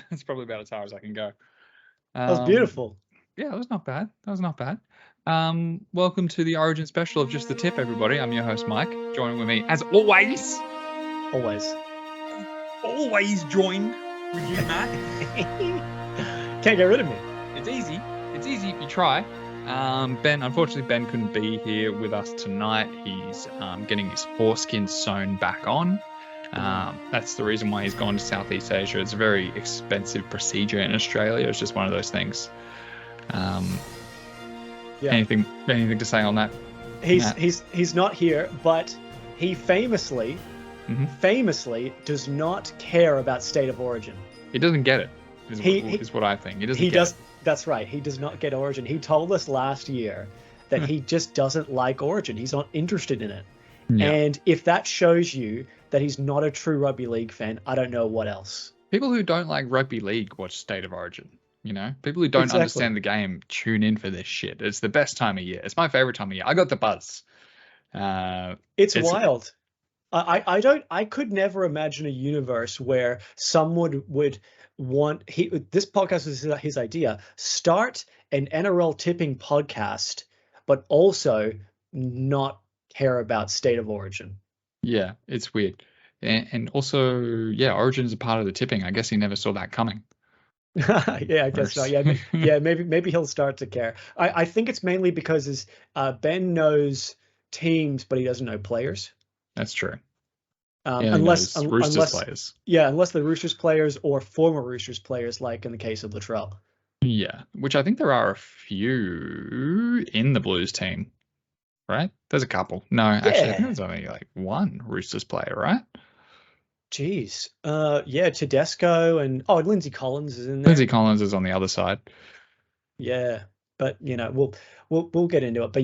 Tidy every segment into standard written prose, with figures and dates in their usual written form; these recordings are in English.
That's probably about as far as I can go. That was beautiful. Yeah, that was not bad. Welcome to the Origin special of Just the Tip, everybody. I'm your host, Mike. Joining with me, as always, joined with you, Matt. Can't get rid of me. It's easy if you try. Unfortunately, Ben couldn't be here with us tonight. He's getting his foreskin sewn back on. That's the reason why he's gone to Southeast Asia. It's a very expensive procedure in Australia. It's just one of those things. Anything to say on that? He's not here, but he famously does not care about state of origin. He doesn't get it. Is what I think. He does. That's right. He does not get origin. He told us last year that he just doesn't like origin. He's not interested in it. Yeah. And if that shows you that he's not a true rugby league fan, I don't know what else. People who don't like rugby league watch State of Origin. You know, people who don't understand the game tune in for this shit. It's the best time of year. It's my favorite time of year. I got the buzz. It's wild. I could never imagine a universe where someone would want this podcast was his idea. Start an NRL tipping podcast, but also not care about state of origin. Yeah, it's weird. And also, origin is a part of the tipping. I guess he never saw that coming. Yeah, I guess not. Yeah, maybe he'll start to care. I think it's mainly because Ben knows teams, but he doesn't know players. That's true. Unless players. Yeah, unless the Roosters players or former Roosters players, like in the case of Latrell. Yeah, which I think there are a few in the Blues team, right? There's a couple. No, actually, I think there's only like one Roosters player, right? Jeez. Tedesco and Lindsay Collins is in there. Lindsay Collins is on the other side. Yeah, but you know, we'll get into it. But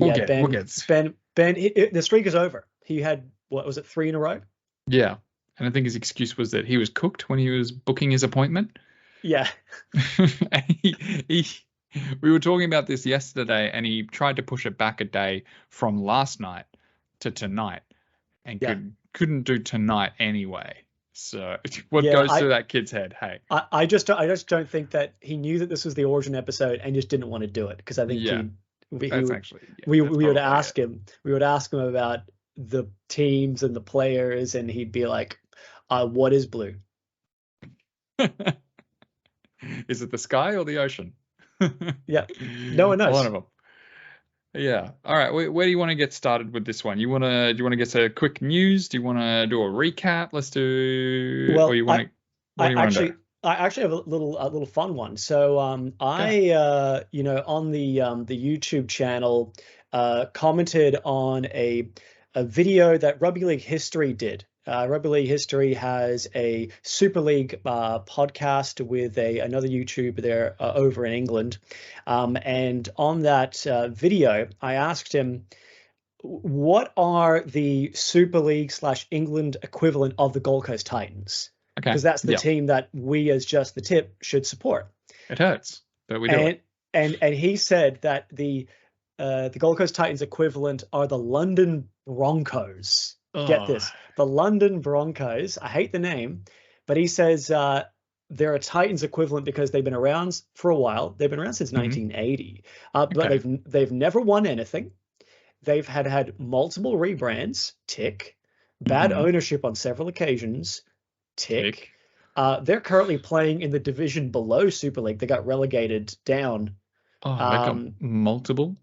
Ben, the streak is over. He had, what was it, 3 in a row? Yeah, and I think his excuse was that he was cooked when he was booking his appointment. Yeah. We were talking about this yesterday, and he tried to push it back a day from last night to tonight, and couldn't do tonight anyway. So what goes through that kid's head? Hey, I just don't think that he knew that this was the Origin episode and just didn't want to do it, because I think we would ask him about the teams and the players, and he'd be like, what is blue? Is it the sky or the ocean? Yeah, no one knows. One of them. Yeah. All right. Where do you want to get started with this one? Do you want to get to quick news? Do you want to do a recap? Let's do. Well, I actually have a little fun one. So on the YouTube channel, commented on a video that Rugby League History did. Rugby League History has a Super League podcast with another YouTuber there over in England. And on that video, I asked him, what are the Super League / England equivalent of the Gold Coast Titans? Okay. Because that's the team that we as Just the Tip should support. It hurts, but we do it. And he said that the Gold Coast Titans equivalent are the London Broncos. Get this, the London Broncos. I hate the name, but he says they're a Titans equivalent because they've been around for a while. They've been around since 1980, but they've never won anything. They've had multiple rebrands. Tick. Bad ownership on several occasions. Tick. They're currently playing in the division below Super League. They got relegated down. They've got multiple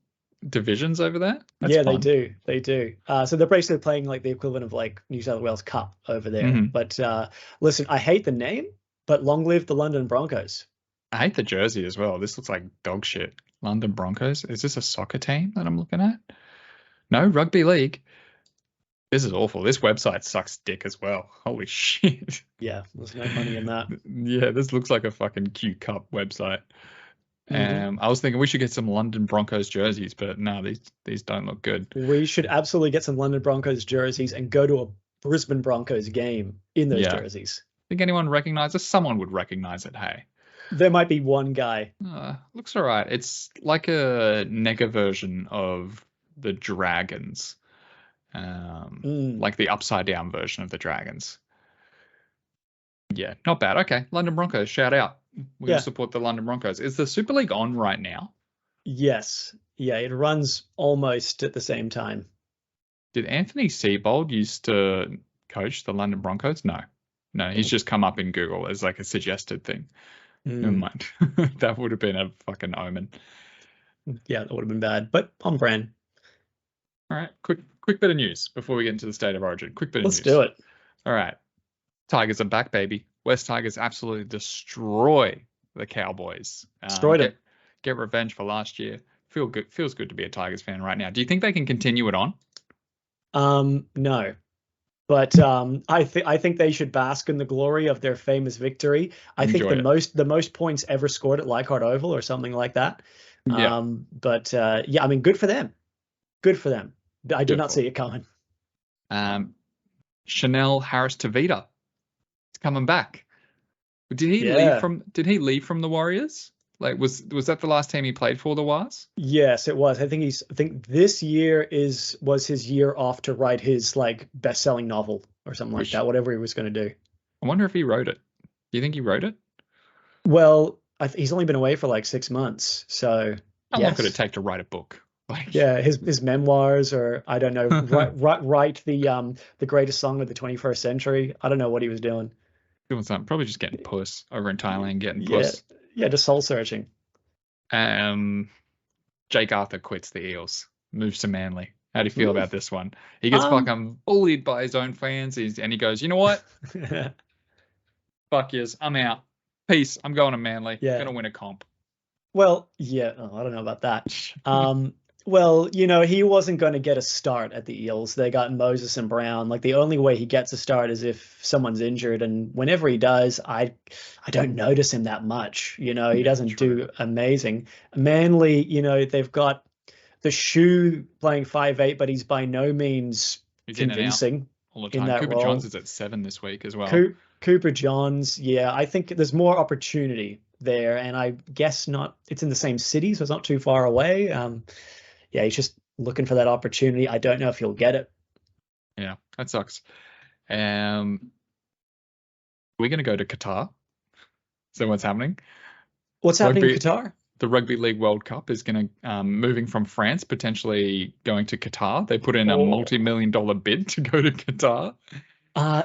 divisions over there? That's fun. They do. So they're basically playing like the equivalent of like New South Wales Cup over there. But listen, I hate the name, but long live the London Broncos. I hate the jersey as well. This looks like dog shit. London Broncos. Is this a soccer team that I'm looking at? No, rugby league. This is awful. This website sucks dick as well. Holy shit. Yeah, there's no money in that. Yeah, this looks like a fucking Q Cup website. I was thinking we should get some London Broncos jerseys, but no, these don't look good. We should absolutely get some London Broncos jerseys and go to a Brisbane Broncos game in those jerseys. Think anyone recognizes? Someone would recognize it, hey? There might be one guy. Looks all right. It's like a nega version of the Dragons. Like the upside down version of the Dragons. Yeah, not bad. Okay, London Broncos, shout out. We all Yeah. support the London Broncos. Is the Super League on right now? Yes. Yeah, it runs almost at the same time. Did Anthony Seibold used to coach the London Broncos? No. No, he's just come up in Google as like a suggested thing. Never Mm, mind. That would have been a fucking omen. yeah, that would have been bad, but on brand. All right, quick bit of news before we get into the state of origin. Quick bit of Let's do news. it. All right. Tigers are back, baby. West Tigers absolutely destroy the Cowboys. Destroyed him. Get revenge for last year. Feels good to be a Tigers fan right now. Do you think they can continue it on? No. But I think they should bask in the glory of their famous victory. I think Enjoyed it. the most points ever scored at Leichhardt Oval or something like that. Yeah. But yeah, I mean, good for them. Good for them. I did not Beautiful. see it coming. Chanel Harris Tavita is coming back. Did he Yeah. leave from the Warriors? Like was that the last team he played for, the Wars? Yes, it was. I think this year was his year off to write his like best-selling novel or something like that, whatever he was going to do. I wonder if he wrote it. Do you think he wrote it? Well, he's only been away for like 6 months, so How long could it yes. take to write a book? Like, Yeah, his memoirs, or I don't know, write the greatest song of the 21st century. I don't know what he was doing. doing something. Probably just getting puss over in Thailand, getting Yeah, puss. yeah, just soul searching. Jake Arthur quits the Eels, moves to Manly. How do you feel Ooh. about this one? He gets Um, fucking bullied by his own fans. And he goes, you know what? Fuck yes, I'm out. Peace. I'm going to Manly. Yeah. Gonna win a comp. Well, yeah, I don't know about that. Well, he wasn't going to get a start at the Eels. They got Moses and Brown. Like the only way he gets a start is if someone's injured, and whenever he does, I don't notice him that much. He doesn't True. do amazing. Manly, they've got the shoe playing 5'8", but he's by no means He's in and out convincing all the in time. that Cooper role. Johns is at 7 this week as well. Cooper Johns, yeah, I think there's more opportunity there, and I guess not. It's in the same city, so it's not too far away. Yeah, he's just looking for that opportunity. I don't know if he'll get it. Yeah, that sucks. We're gonna go to Qatar. So what's happening? What's happening in Qatar? The Rugby League World Cup is going to moving from France, potentially going to Qatar. They put in a multi-million-dollar bid to go to Qatar.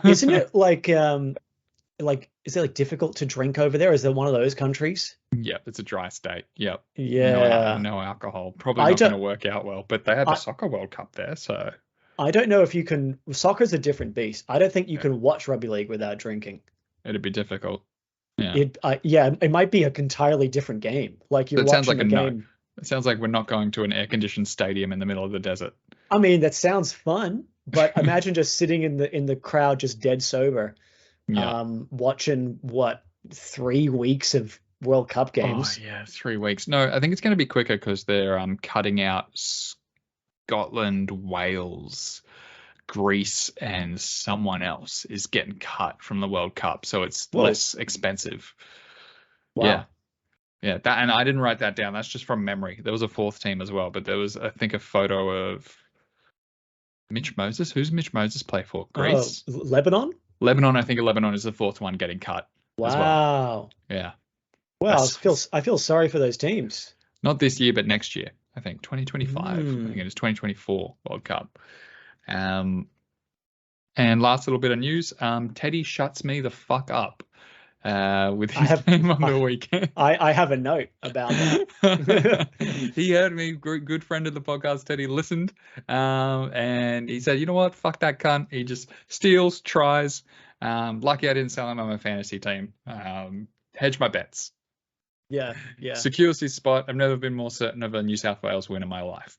Isn't it like is it like difficult to drink over there? Is it one of those countries? Yep, it's a dry state. Yep. Yeah. No alcohol. Probably not going to work out well. But they had the Soccer World Cup there, so I don't know if you can. Soccer's a different beast. I don't think you can watch rugby league without drinking. It'd be difficult. Yeah. It might be an entirely different game. Like you're watching a game. No. It sounds like we're not going to an air-conditioned stadium in the middle of the desert. I mean, that sounds fun, but imagine just sitting in the crowd, just dead sober, watching 3 weeks of World Cup games. Oh yeah, 3 weeks. No, I think it's going to be quicker because they're cutting out Scotland, Wales, Greece, and someone else is getting cut from the World Cup, so it's less expensive. Wow. Yeah, that, and I didn't write that down. That's just from memory. There was a fourth team as well, but there was, I think, a photo of Mitch Moses. Who's Mitch Moses play for? Greece? Lebanon? Lebanon. I think Lebanon is the fourth one getting cut. Wow. As well. Yeah. Well, I feel sorry for those teams. Not this year, but next year. I think 2025. I think it is 2024 World Cup. And last little bit of news. Teddy shuts me the fuck up. With his game on the weekend. I have a note about that. He heard me, good friend of the podcast, Teddy, listened, and he said, you know what, fuck that cunt. He just steals, tries. Lucky I didn't sell him on my fantasy team. Hedge my bets. Yeah. Secures his spot. I've never been more certain of a New South Wales win in my life.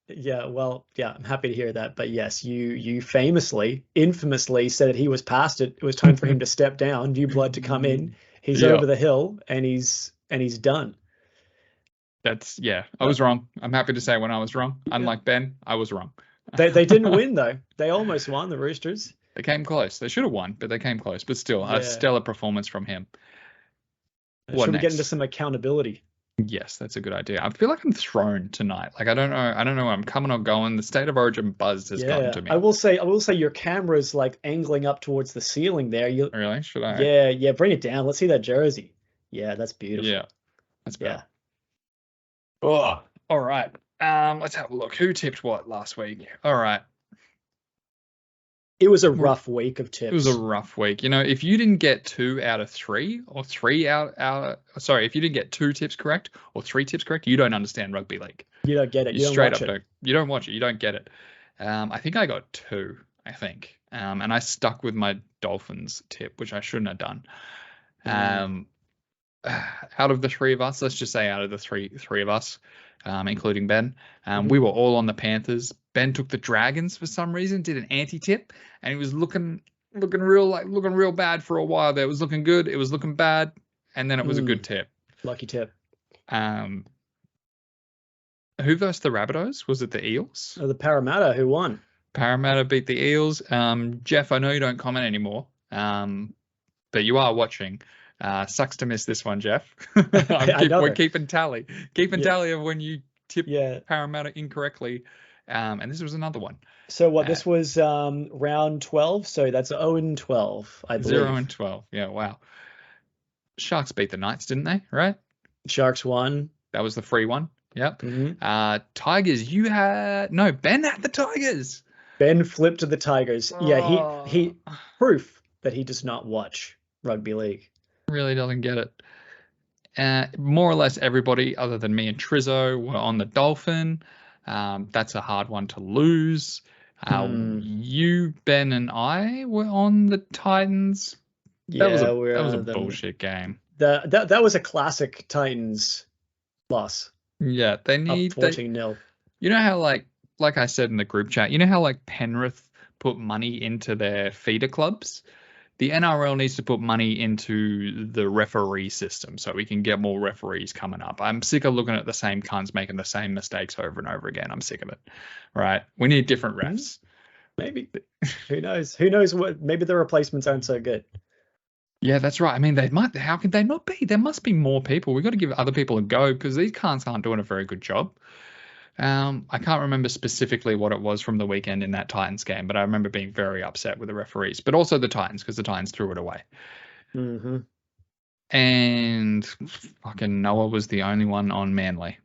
Yeah, well, yeah, I'm happy to hear that. But yes, you infamously said that he was past it. It was time for him to step down, new blood to come in. He's over the hill, and he's done. I was wrong. I'm happy to say when I was wrong. Unlike Ben, I was wrong. They didn't win though. They almost won, the Roosters. They came close. They should have won, but they came close. But still, a stellar performance from him. Should we get into some accountability? Yes, that's a good idea. I feel like I'm thrown tonight. Like I don't know where I'm coming or going. The State of Origin buzz has gotten Yeah, to I me. will say, your camera's like angling up towards the ceiling there. Really? Should I? Yeah, yeah, bring it down. Let's see that jersey. Yeah, that's Yeah, beautiful. that's Yeah. better. Oh, all right. Let's have a look. Who tipped what last week? All right. It was a rough week of It was a tips. rough week. You know, if you didn't get 2 out of 3 or sorry, if you didn't get 2 tips correct or 3 tips correct, you don't understand rugby league. You don't get it. You You don't straight watch up it. don't. You don't watch it. You don't get it. I think I got 2. I think, and I stuck with my Dolphins tip, which I shouldn't have done. Mm. Out of the 3 of us, let's just say out of the three of us, including Ben, Mhm. we were all on the Panthers. Ben took the Dragons for some reason, did an anti-tip, and he was looking real bad for a while there. It was looking good, it was looking bad, and then it was a good tip. Lucky tip. Um, who versus the Rabbitohs? Was it the Eels? Oh, the Parramatta who won. Parramatta beat the Eels. Jeff, I know you don't comment anymore, but you are watching. Sucks to miss this one, Jeff. We're keeping tally. Tally of when you tip Parramatta incorrectly. And this was another one. So what? This was round 12. So that's 0-12, I believe. 0-12. Yeah, wow. Sharks beat the Knights, didn't they? Right? Sharks won. That was the free one. Yep. Tigers, Ben had the Tigers. Ben flipped to the Tigers. Yeah, he proof that he does not watch rugby league. Really doesn't get it. More or less everybody other than me and Trizzo were on the Dolphin. That's a hard one to lose. You, Ben, and I were on the Titans. That was a bullshit game. That was a classic Titans loss. Yeah, they need 14-0. You know how like I said in the group chat, you know how like Penrith put money into their feeder clubs? The NRL needs to put money into the referee system so we can get more referees coming up. I'm sick of looking at the same cunts making the same mistakes over and over again. I'm sick of it. Right? We need different refs. Maybe. Who knows? Who knows what? Maybe the replacements aren't so good. Yeah, that's right. I mean, they might. How could they not be? There must be more people. We've got to give other people a go because these cunts aren't doing a very good job. I can't remember specifically what it was from the weekend in that Titans game, but I remember being very upset with the referees, but also the Titans because the Titans threw it away. And fucking Noah was the only one on Manly.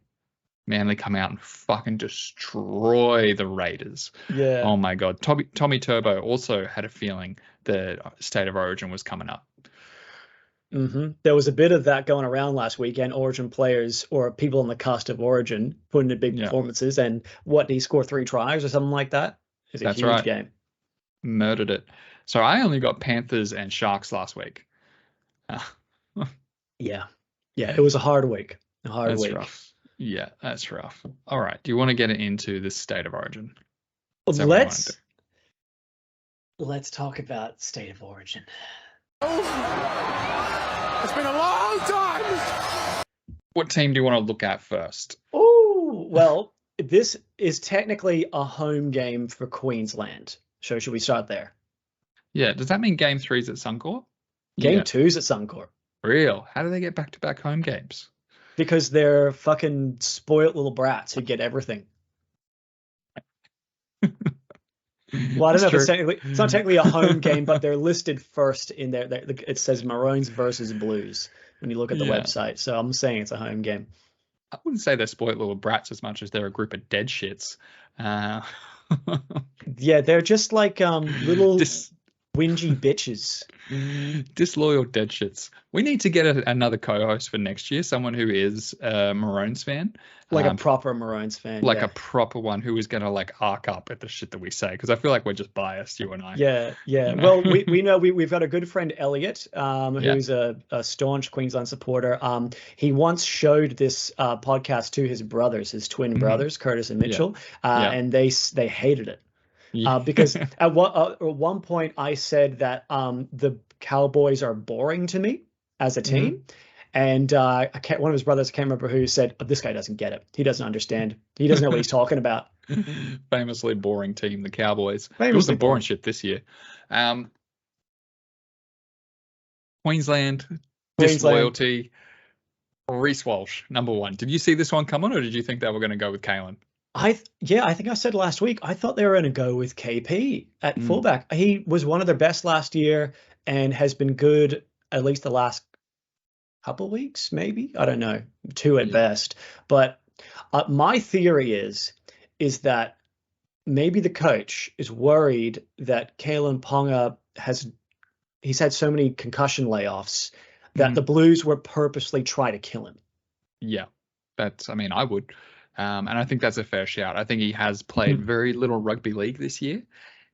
Manly come out and fucking destroy the Raiders. Yeah. Oh my God. Tommy Turbo also had a feeling the State of Origin was coming up. There was a bit of that going around last weekend. Origin players or people on the cusp of Origin putting in big performances. And what, did he score 3 tries or something like that? It's a huge game. Murdered it. So I only got Panthers and Sharks last week. Yeah. It was a hard week. That's rough. Yeah, that's rough. All right. Do you want to get into the State of Origin? Let's talk about State of Origin. It's been a long time. What team do you want to look at first? Oh, well, this is technically a home game for Queensland. So should we start there? Yeah. Does that mean Game 3's at Suncorp? Game 2's at Suncorp. Real? How do they get back-to-back home games? Because they're fucking spoiled little brats who get everything. Well, I don't know if it's not technically a home game, but they're listed first in there. It says Maroons versus Blues when you look at the website. So I'm saying it's a home game. I wouldn't say they're spoiled little brats as much as they're a group of dead shits. Yeah, they're just like little whingy bitches. Disloyal dead shits. We need to get another co-host for next year, someone who is a Maroons fan. Like a proper Maroons fan. Like a proper one who is going to like arc up at the shit that we say. Because I feel like we're just biased, you and I. Yeah. You know? Well, we know we've got a good friend, Elliot, who's a staunch Queensland supporter. He once showed this podcast to his brothers, his twin brothers, Curtis and Mitchell, and they hated it. Because at one point I said that the Cowboys are boring to me as a team. And one of his brothers, I can't remember who, said, this guy doesn't get it. He doesn't understand. He doesn't know what he's talking about. Famously boring team, the Cowboys. It was the boring shit this year. Queensland, disloyalty. Reece Walsh, number 1. Did you see this one coming, or did you think they were going to go with Kalen? I think I said last week, I thought they were going to go with KP at fullback. He was one of their best last year and has been good at least the last couple of weeks, maybe. I don't know, 2 at best. But my theory is that maybe the coach is worried that Kalen Ponga he's had so many concussion layoffs that the Blues were purposely trying to kill him. Yeah, I would. And I think that's a fair shout. I think he has played very little rugby league this year.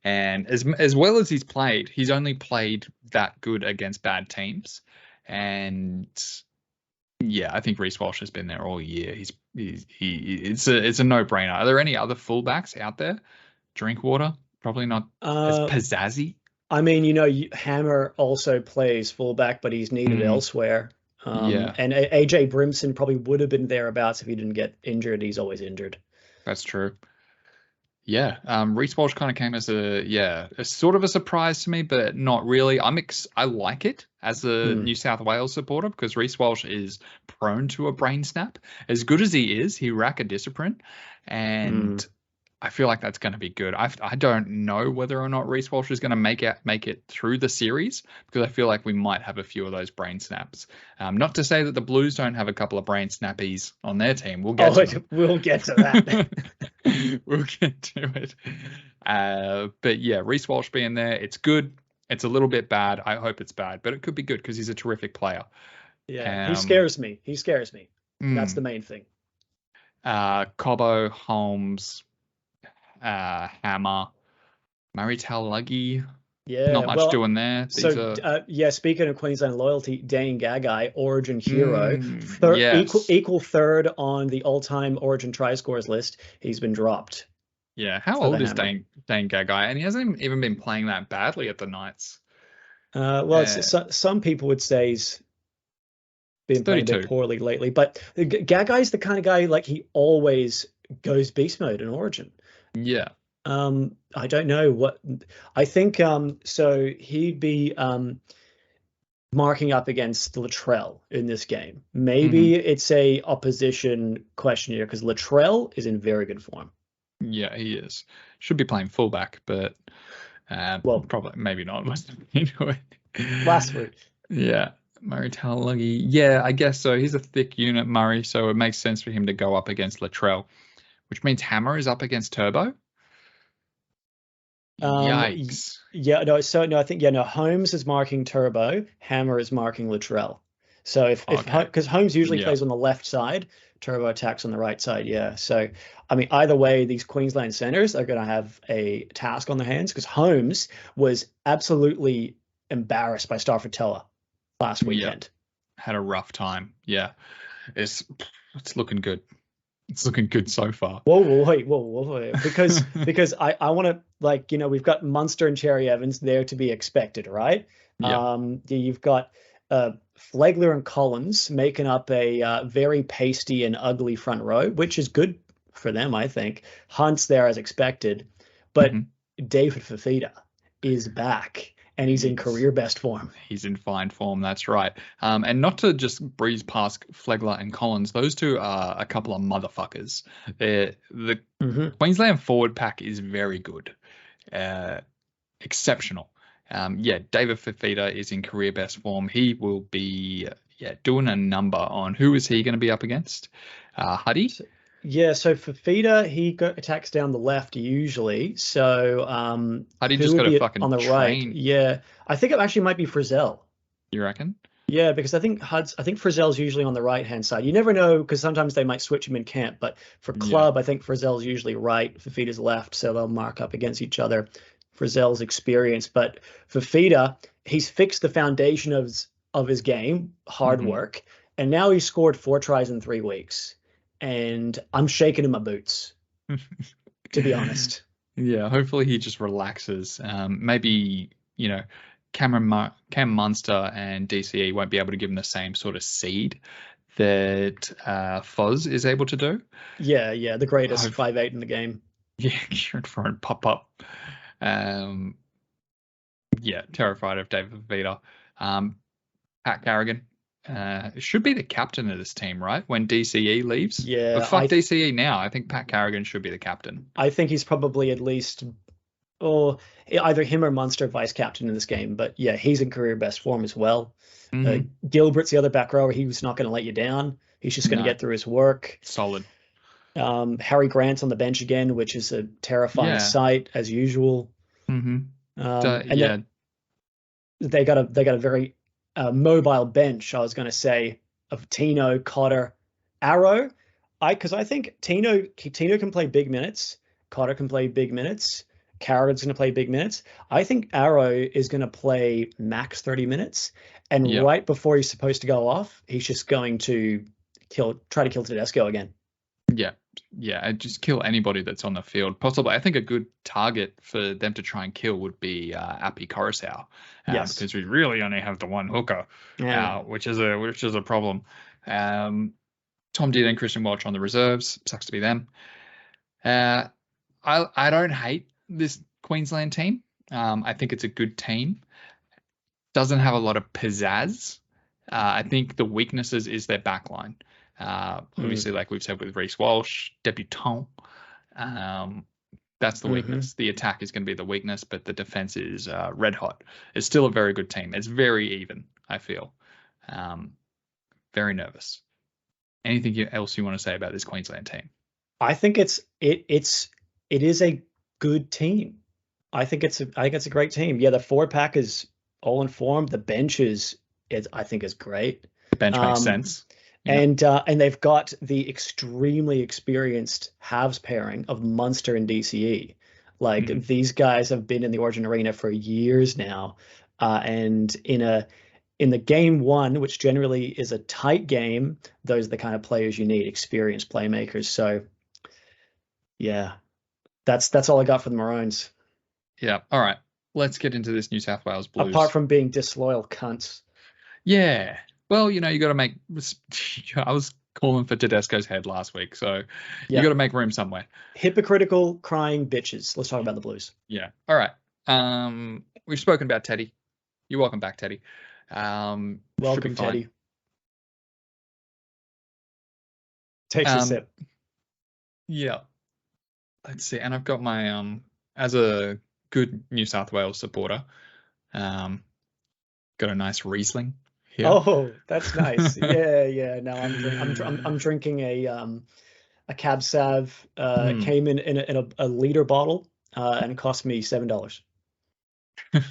And as well as he's played, he's only played that good against bad teams. And yeah, I think Reece Walsh has been there all year. It's a no-brainer. Are there any other fullbacks out there? Drinkwater, probably not as pizzazzy. I mean, Hammer also plays fullback, but he's needed elsewhere. And AJ Brimson probably would have been thereabouts if he didn't get injured. He's always injured. That's true. Yeah, Reece Walsh kind of came as a sort of a surprise to me, but not really. I like it as a New South Wales supporter because Reece Walsh is prone to a brain snap. As good as he is, he rack a discipline, and I feel like that's going to be good. I don't know whether or not Reece Walsh is going to make it through the series because I feel like we might have a few of those brain snaps. Not to say that the Blues don't have a couple of brain snappies on their team. We'll get to that. We'll get to it. But yeah, Reece Walsh being there, it's good. It's a little bit bad. I hope it's bad, but it could be good because he's a terrific player. Yeah, he scares me. That's the main thing. Cobbo, Holmes, Hammer, Murray Taulagi. Yeah, not much doing there. Speaking of Queensland loyalty, Dane Gagai, Origin hero, equal third on the all-time Origin try scorers list. He's been dropped. Yeah, how old is Dane Gagai? And he hasn't even been playing that badly at the Knights. Some people would say he's been playing a bit poorly lately, but Gagai's the kind of guy like he always goes beast mode in Origin. Yeah. I don't know what I think. So he'd be marking up against Latrell in this game. Maybe it's a opposition question here because Latrell is in very good form. Yeah, he is. Should be playing fullback, but probably maybe not. Last week. Yeah. Murray Taulagi. Yeah, I guess so. He's a thick unit, Murray, so it makes sense for him to go up against Latrell, which means Hammer is up against Turbo. Yikes. I think Holmes is marking Turbo, Hammer is marking Latrell. So because Holmes usually plays on the left side, Turbo attacks on the right side. Yeah. So I mean, either way, these Queensland centers are going to have a task on their hands because Holmes was absolutely embarrassed by Starford last weekend. Had a rough time. Yeah. It's looking good. It's looking good so far. Whoa. Because I want to, we've got Munster and Cherry Evans there to be expected, right? Yeah. You've got Flegler and Collins making up a very pasty and ugly front row, which is good for them, I think. Hunt's there as expected, but David Fafita is back. And he's in career best form. He's in fine form, that's right. And not to just breeze past Flegler and Collins, those two are a couple of motherfuckers. The Queensland forward pack is very good. Exceptional. David Fafita is in career best form. He will be doing a number on who is he going to be up against? Huddy? Yeah, so Fafita, he attacks down the left usually. So Huddy just got a fucking on the train. right. Yeah, I think it actually might be Frizzell. You reckon? Yeah, because I think Frizzell's usually on the right hand side. You never know because sometimes they might switch him in camp. But for club, I think Frizzell's usually right, Fafita's left, so they'll mark up against each other. Frizzell's experience, but Fafita, he's fixed the foundation of his game, hard work, and now he's scored 4 tries in 3 weeks. And I'm shaking in my boots, to be honest. Yeah, hopefully he just relaxes. Maybe, Cam Munster and DCE won't be able to give him the same sort of seed that Foz is able to do. Yeah, the greatest 5'8" in the game. Yeah, Kieran Foran pop up. Terrified of David Fafita. Pat Carrigan, should be the captain of this team, right? When DCE leaves. Yeah, But fuck DCE now. I think Pat Carrigan should be the captain. I think he's probably at least, or either him or Munster vice captain in this game. But yeah, he's in career best form as well. Gilbert's the other back rower. He's not going to let you down. He's just going to get through his work. Solid. Harry Grant's on the bench again, which is a terrifying sight as usual. And then they got a very mobile bench. I was going to say of Tino, Cotter, Arrow. Because I think Tino can play big minutes. Cotter can play big minutes. Carrigan's going to play big minutes. I think Arrow is going to play max 30 minutes. And right before he's supposed to go off, he's just going to try to kill Tedesco again. Yeah, just kill anybody that's on the field. Possibly, I think a good target for them to try and kill would be Appy Coruscant, because we really only have the one hooker, which is a problem. Tom Dean and Christian Welch on the reserves. Sucks to be them. I don't hate this Queensland team. I think it's a good team. Doesn't have a lot of pizzazz. I think the weaknesses is their backline. Obviously, like we've said with Reece Walsh, debutant. That's the weakness. The attack is going to be the weakness, but the defense is red hot. It's still a very good team. It's very even, I feel. Very nervous. Anything else you want to say about this Queensland team? I think it is a good team. I think it's a great team. Yeah, the 4-pack is all informed. The bench I think is great. The bench makes sense. And they've got the extremely experienced halves pairing of Munster and DCE. Like these guys have been in the Origin Arena for years now, and in the game one, which generally is a tight game, those are the kind of players you need, experienced playmakers. So, yeah, that's all I got for the Maroons. Yeah. All right. Let's get into this New South Wales Blues. Apart from being disloyal cunts. Yeah. Well, you got to make. I was calling for Tedesco's head last week, so you got to make room somewhere. Hypocritical, crying bitches. Let's talk about the Blues. Yeah. All right. We've spoken about Teddy. You're welcome back, Teddy. Welcome, Teddy. Takes a sip. Yeah. Let's see. And I've got my as a good New South Wales supporter, got a nice Riesling. Yeah. Oh, that's nice. Yeah. No, I'm drinking a Cab Sav. Came in a liter bottle, and it cost me $7.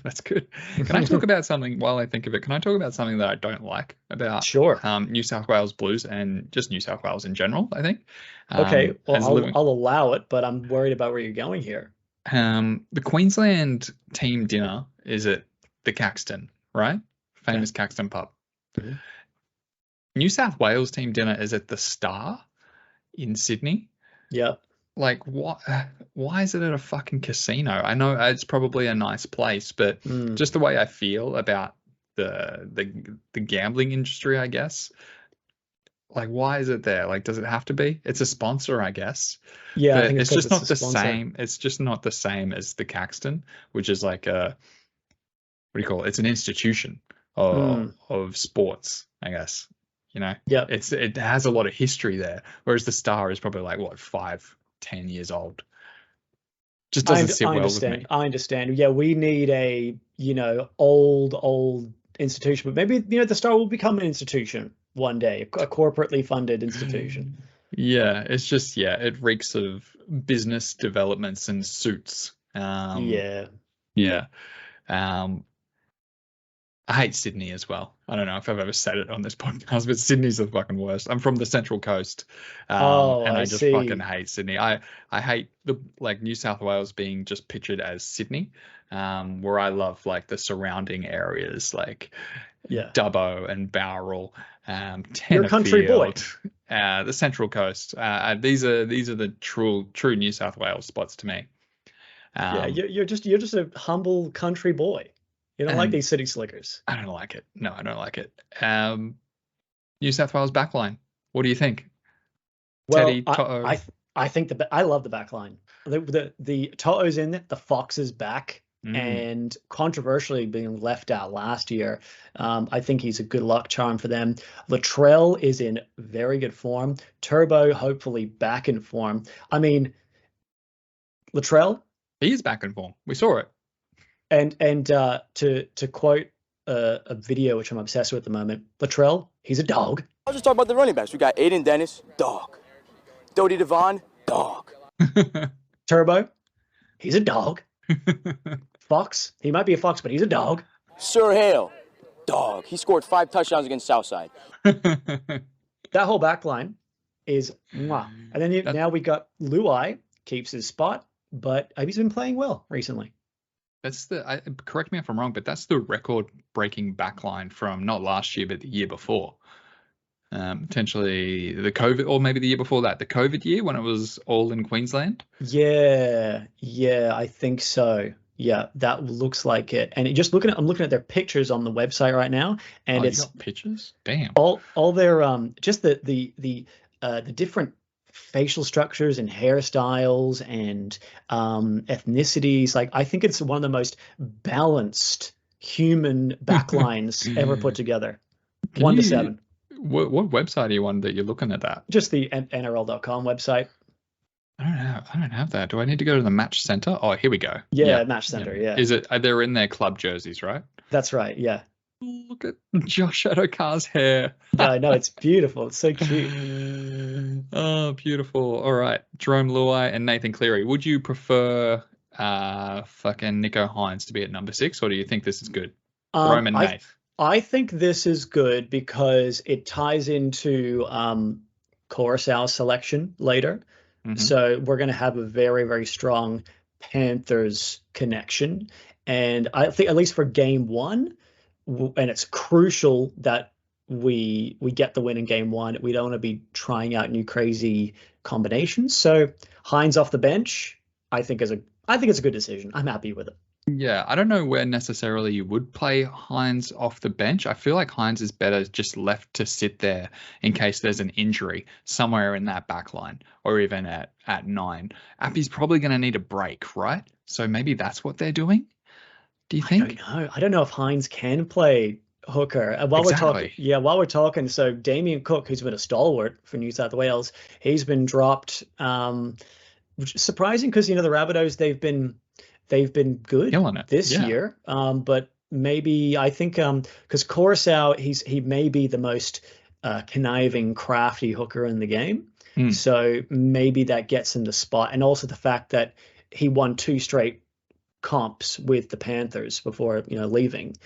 That's good. Can I talk about something while I think of it? Can I talk about something that I don't like about New South Wales Blues and just New South Wales in general? I think. Okay, well, I'll allow it, but I'm worried about where you're going here. The Queensland team dinner is at the Caxton, right? Famous Caxton pub. Mm-hmm. New South Wales team dinner is at the Star in Sydney. Yep. Like, why is it at a fucking casino? I know it's probably a nice place, but just the way I feel about the gambling industry, I guess. Like, why is it there? Like, does it have to be? It's a sponsor, I guess. Yeah, but I think it's just not the same. It's just not the same as the Caxton, which is like what do you call it? It's an institution of sports, I guess. Yeah. It has a lot of history there, whereas the Star is probably like 5-10 years old. Just doesn't sit well with me. I understand. Yeah, we need a old institution, but maybe the Star will become an institution one day, a corporately funded institution. Yeah, it's just it reeks of business developments and suits. Yeah. I hate Sydney as well. I don't know if I've ever said it on this podcast, but Sydney's the fucking worst. I'm from the Central Coast, and I just fucking hate Sydney. I hate the New South Wales being just pictured as Sydney, where I love the surrounding areas Dubbo and Bowral, Tenterfield. You're a country boy. The Central Coast. These are the true New South Wales spots to me. You're just a humble country boy. You don't like these city slickers. I don't like it. No, I don't like it. New South Wales backline. What do you think? Well, Teddy, To'o. I think I love the backline. The To'o's in it. The Fox is back. and controversially being left out last year. I think he's a good luck charm for them. Latrell is in very good form. Turbo, hopefully back in form. I mean, Latrell, he is back in form. We saw it. And to quote a video which I'm obsessed with at the moment, Latrell, he's a dog. I'll just talk about the running backs. We got Aiden Dennis, dog. Dodie Devon, dog. Turbo, he's a dog. Fox, he might be a fox, but he's a dog. Sir Hale, dog. He scored 5 touchdowns against Southside. That whole back line is mwah. And then now we got Luai, keeps his spot, but he's been playing well recently. That's correct me if I'm wrong, but that's the record-breaking backline from not last year, but the year before. Potentially the COVID, or maybe the year before that, the COVID year when it was all in Queensland. Yeah, I think so. Yeah, that looks like it. And I'm looking at their pictures on the website right now, and it's you got pictures. Damn. All their just the different facial structures and hairstyles and ethnicities. Like, I think it's one of the most balanced human backlines ever put together. 1 to 7. What website are you on that you're looking at that? Just the NRL.com website. I don't have that. Do I need to go to the match center? Oh, here we go. Yeah. Match center. Yeah. Is it? They're in their club jerseys, right? That's right. Yeah. Look at Josh Adokar hair. No, it's beautiful. It's so cute. Oh, beautiful. All right, Jerome Luai and Nathan Cleary. Would you prefer fucking Nico Hines to be at number 6, or do you think this is good? Roman Nath. I think this is good because it ties into Coruscant's selection later. Mm-hmm. So we're going to have a very, very strong Panthers connection. And I think at least for game 1, and it's crucial that we get the win in game 1. We don't want to be trying out new crazy combinations. So Hines off the bench, I think it's a good decision. I'm happy with it. Yeah, I don't know where necessarily you would play Hines off the bench. I feel like Hines is better just left to sit there in case there's an injury somewhere in that back line, or even at 9. Appy's probably going to need a break, right? So maybe that's what they're doing. Do you think? I don't know if Hines can play hooker. While we're talking, so Damien Cook, who's been a stalwart for New South Wales, he's been dropped, which is surprising because, the Rabbitohs, they've been good this year. But maybe I think because Coruscant, he may be the most conniving, crafty hooker in the game. So maybe that gets him the spot. And also the fact that he won 2 straight comps with the Panthers before leaving.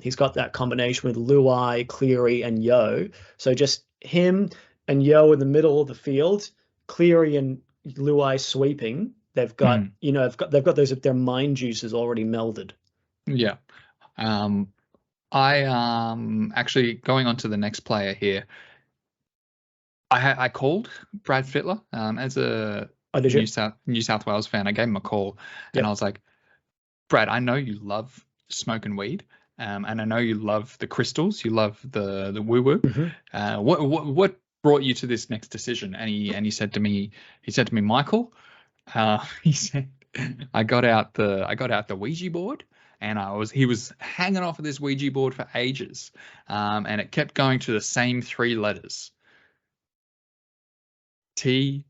He's got that combination with Luai, Cleary, and Yo. So just him and Yo in the middle of the field, Cleary and Luai sweeping. They've got they've got their mind juices already melded. Yeah. I actually going on to the next player here. I called Brad Fittler as a New South Wales fan. I gave him a call and I was like, Brad, I know you love smoking weed, and I know you love the crystals. You love the woo woo. Mm-hmm. What brought you to this next decision? And he said to me, Michael, he said, I got out the Ouija board, and he was hanging off of this Ouija board for ages, and it kept going to the same 3 letters, TPJ.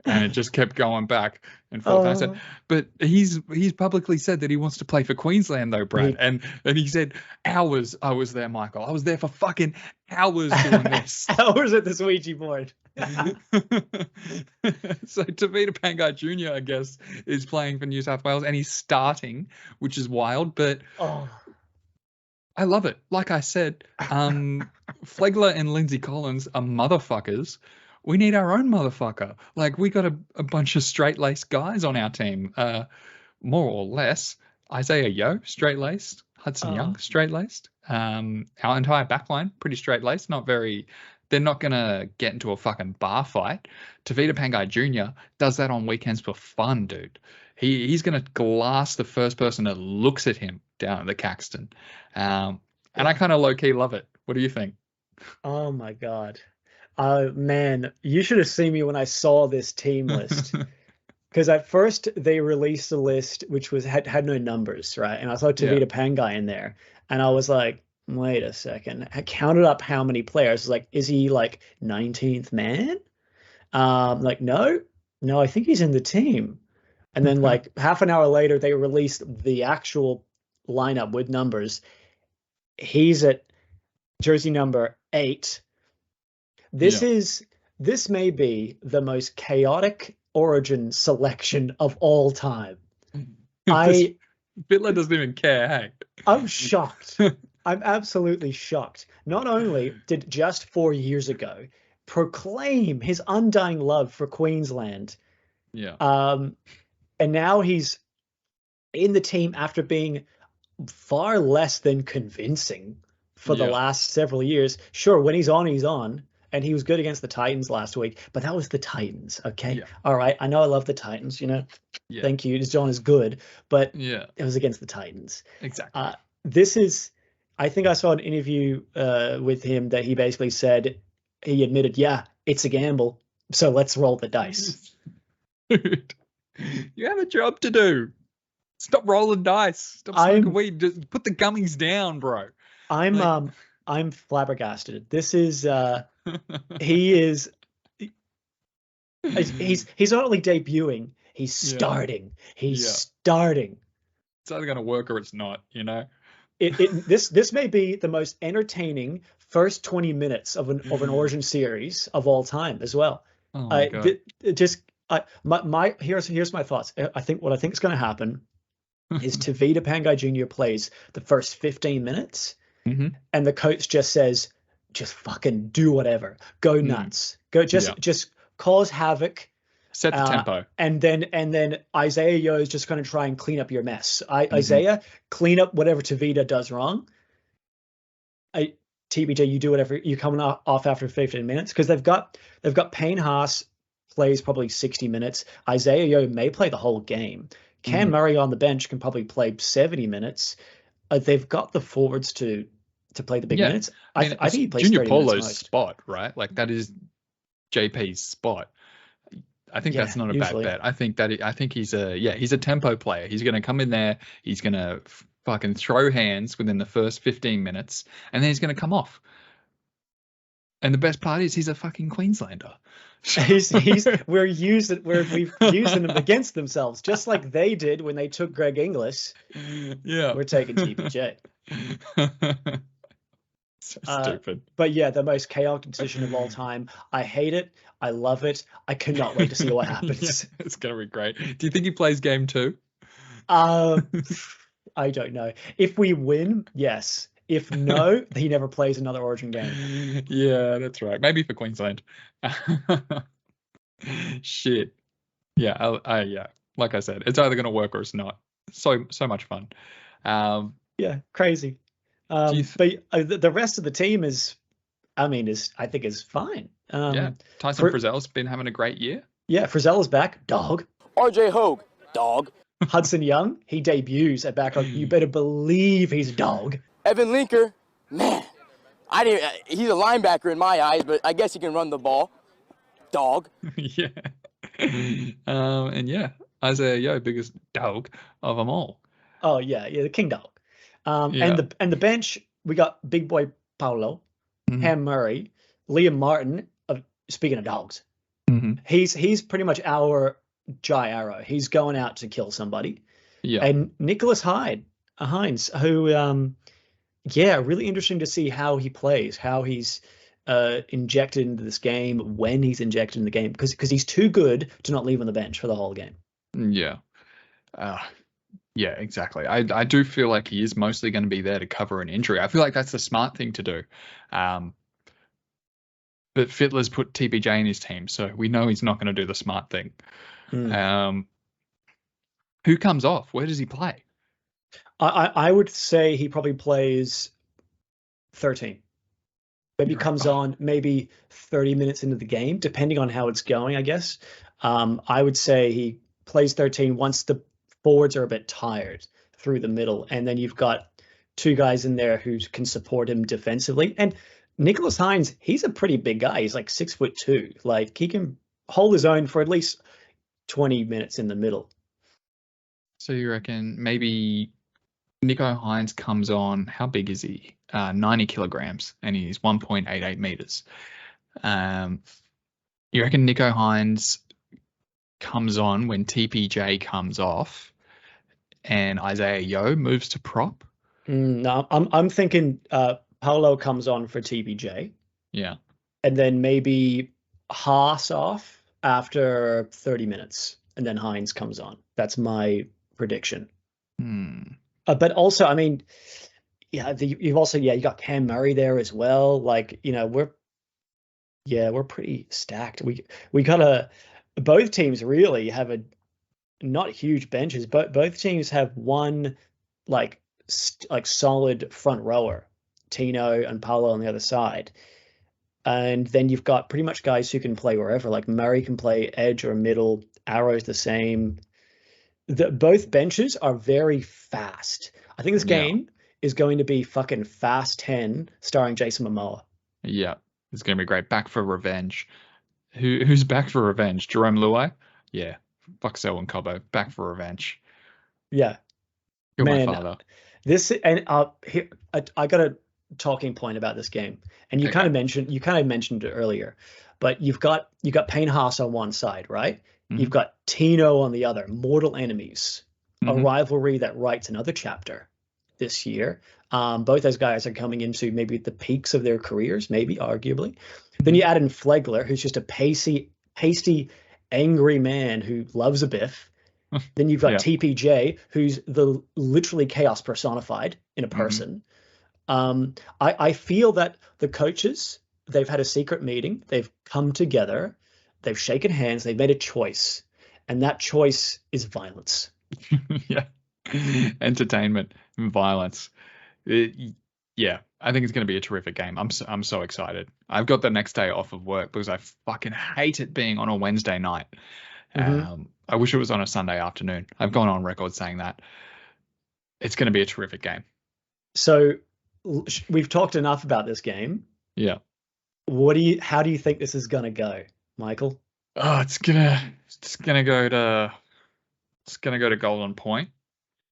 And it just kept going back and forth. And I said, but he's publicly said that he wants to play for Queensland though, Brad. And he said, hours I was there, Michael. I was there for fucking hours doing this. Hours at this Ouija board. So Tavita Pangai Jr., I guess, is playing for New South Wales, and he's starting, which is wild, but I love it. Like I said, Flegler and Lindsay Collins are motherfuckers. We need our own motherfucker. Like, we got a bunch of straight-laced guys on our team, more or less. Isaiah Yeo, straight-laced. Hudson Young, straight-laced. Our entire backline, pretty straight-laced. They're not going to get into a fucking bar fight. Tavita Pangai Jr. does that on weekends for fun, dude. He's going to glass the first person that looks at him down at the Caxton. And I kind of low-key love it. What do you think? Oh, my God. Man, you should have seen me when I saw this team list. because at first they released a list which had no numbers, right? And I saw Tavita Pangai in there, and I was like, wait a second. I counted up how many players. I was like, is he like 19th man? Like, no, I think he's in the team. And then like half an hour later, they released the actual lineup with numbers. He's at jersey number 8. This may be the most chaotic origin selection of all time. Fittler doesn't even care, hey? I'm shocked. I'm absolutely shocked. Not only did just 4 years ago proclaim his undying love for Queensland, and now he's in the team after being far less than convincing for the last several years. Sure, when he's on, and he was good against the Titans last week, but that was the Titans, okay? Yeah. All right, I know I love the Titans, you know. Yeah. Thank you. John is good, but it was against the Titans. Exactly. I think I saw an interview with him that he basically said, he admitted, it's a gamble, so let's roll the dice. Dude, you have a job to do. Stop rolling dice. Stop smoking weed. Just put the gummies down, bro. I'm flabbergasted. This is he's not only debuting, he's starting. He's starting. It's either gonna work or it's not, you know. This may be the most entertaining first 20 minutes of an Origin series of all time as well. Oh my God. Here's my thoughts. I think is going to happen is Tavita Pangai Jr. plays the first 15 minutes, and the coach just says, just fucking do whatever, go nuts, go just cause havoc, set the tempo, and then Isaiah Yo is just going to try and clean up your mess. Isaiah, clean up whatever Tavita does wrong. TBJ, you do whatever. You coming off after 15 minutes because they've got Payne Haas plays probably 60 minutes. Isaiah Yo may play the whole game. Cam Murray on the bench can probably play 70 minutes. They've got the forwards to play the big minutes. I think he plays Junior 30 Paulo's minutes spot, right? Like that is JP's spot. I think that's not a bad bet. I think he's a tempo player. He's going to come in there. He's going to fucking throw hands within the first 15 minutes, and then he's going to come off. And the best part is he's a fucking Queenslander. We've used him against themselves, just like they did when they took Greg Inglis. Yeah, we're taking TPJ. So stupid. But yeah, the most chaotic decision of all time. I hate it. I love it. I cannot wait to see what happens. It's gonna be great. Do you think he plays game 2? I don't know. If we win, yes. If no, he never plays another Origin game. Yeah, that's right. Maybe for Queensland. Shit. Yeah, yeah. Like I said, it's either going to work or it's not. So much fun. Yeah, crazy. But the rest of the team I think is fine. Tyson Frizzell's been having a great year. Yeah, Frizzell's back. Dog. RJ Hogue. Dog. Hudson Young, he debuts at backup. You better believe he's a dog. Evan Linker, man, he's a linebacker in my eyes, but I guess he can run the ball. Dog. Yeah. And yeah, Isaiah Yo, biggest dog of them all. Oh yeah, the king dog. And the bench, we got big boy Paulo, Cam Murray, Liam Martin. Speaking of dogs, he's pretty much our Jai Arrow. He's going out to kill somebody. Yeah. And Nicholas Hines, who really interesting to see how he plays, how he's injected into this game, when he's injected in the game, because he's too good to not leave on the bench for the whole game. Yeah. Yeah, exactly. I do feel like he is mostly going to be there to cover an injury. I feel like that's the smart thing to do. But Fittler's put TBJ in his team, so we know he's not going to do the smart thing. Who comes off? Where does he play? I would say he probably plays 13. Maybe comes on maybe 30 minutes into the game, depending on how it's going, I guess. I would say he plays 13 once the forwards are a bit tired through the middle. And then you've got 2 guys in there who can support him defensively. And Nicholas Hines, he's a pretty big guy. He's like 6'2". Like he can hold his own for at least 20 minutes in the middle. So you reckon maybe Nico Hines comes on, how big is he? 90 kilograms, and he's 1.88 meters. You reckon Nico Hines comes on when TPJ comes off and Isaiah Yeo moves to prop? No, I'm thinking Paulo comes on for TPJ. Yeah. And then maybe Haas off after 30 minutes, and then Hines comes on. That's my prediction. But also, I mean, you've also, you got Cam Murray there as well. Like, we're pretty stacked. We gotta, both teams really have not huge benches, but both teams have one like solid front rower, Tino and Paulo on the other side. And then you've got pretty much guys who can play wherever. Like Murray can play edge or middle. Arrow's the same. Both benches are very fast. I think this game is going to be fucking Fast 10 starring Jason Momoa. Yeah, it's going to be great. Back for revenge. Who's back for revenge? Jerome Luai? Yeah. Fuck Selwyn Cobbo. Back for revenge. Yeah. You're my father. Here, I got a talking point about this game, and you kind of mentioned it earlier, but you've got Payne Haas on one side, right? Mm-hmm. You've got Tino on the other. Mortal enemies, a rivalry that writes another chapter this year. Both those guys are coming into maybe the peaks of their careers, maybe arguably. Then you add in Flegler, who's just a pasty, angry man who loves a biff. Then you've got TPJ, who's the literally chaos personified in a person. I feel that the coaches, they've had a secret meeting, they've come together, they've shaken hands, they've made a choice, and that choice is violence. Yeah. Entertainment and violence. Yeah, I think it's going to be a terrific game. I'm so excited. I've got the next day off of work because I fucking hate it being on a Wednesday night. I wish it was on a Sunday afternoon. I've gone on record saying that. It's going to be a terrific game. So we've talked enough about this game. Yeah. How do you think this is going to go, Michael? Oh, it's gonna go to Golden Point.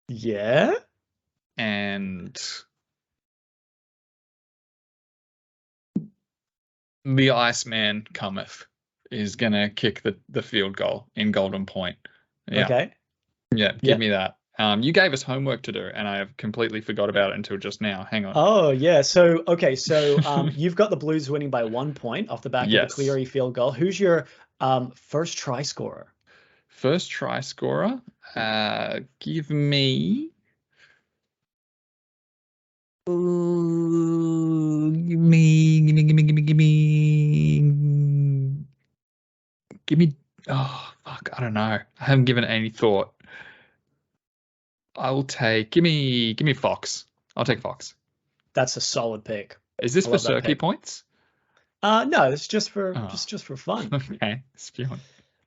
Yeah. And the Iceman cometh is gonna kick the field goal in Golden Point. Yeah. Okay. Yeah, give me that. You gave us homework to do, and I have completely forgot about it until just now. Hang on. Oh yeah. So you've got the Blues winning by 1 point off the back of the Cleary field goal. Who's your first try scorer? First try scorer? Give me. Give me. Oh fuck! I don't know. I haven't given it any thought. I'll take. Give me Fox. I'll take Fox. That's a solid pick. Is this for circuit points? No, it's just for just for fun. Okay, spewing.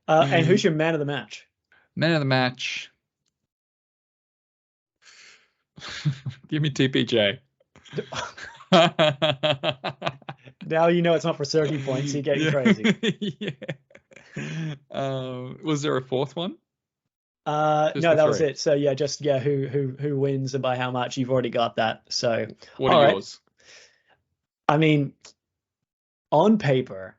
And who's your man of the match? Man of the match. Give me TPJ. Now you know it's not for circuit points. You're getting crazy. Yeah. Was there a fourth one? No, that was it. So who wins and by how much? You've already got that. So what are yours? I mean, on paper,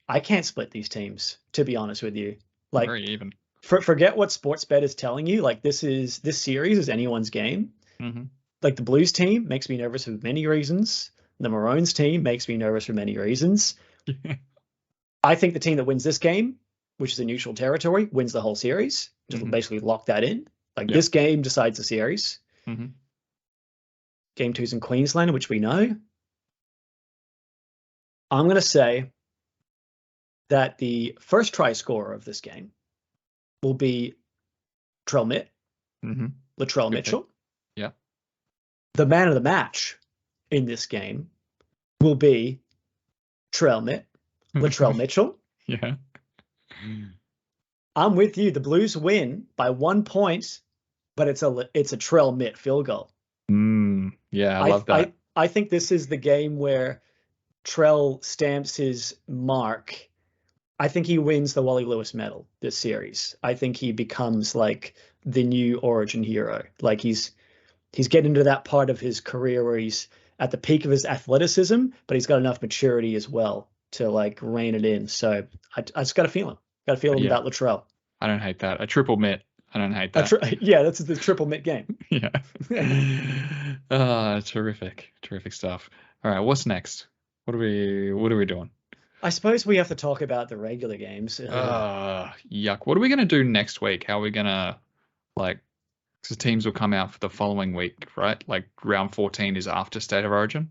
I can't split these teams, to be honest with you. Like, very even. Forget what Sportsbet is telling you. Like, this series is anyone's game. Mm-hmm. Like, the Blues team makes me nervous for many reasons. The Maroons team makes me nervous for many reasons. I think the team that wins this game, which is a neutral territory, wins the whole series. Just basically lock that in. Like, this game decides the series. Mm-hmm. Game 2's in Queensland, which we know. I'm going to say that the first try scorer of this game will be Latrell Mitchell. Yeah. The man of the match in this game will be Latrell Mitchell. Yeah. I'm with you. The Blues win by 1 point, but it's a Trell Mitt field goal. Yeah, I love that. I think this is the game where Trell stamps his mark I think he wins the Wally Lewis medal this series. I think he becomes like the new Origin hero. Like he's getting to that part of his career where he's at the peak of his athleticism, but he's got enough maturity as well to like rein it in. So I just got a feeling. Got a feeling about Latrell. I don't hate that. A triple mitt. I don't hate that. Yeah, that's the triple mitt game. Yeah. Terrific. Terrific stuff. All right, what's next? What are we doing? I suppose we have to talk about the regular games. Yuck. What are we going to do next week? How are we going to, like, because teams will come out for the following week, right? Like round 14 is after State of Origin.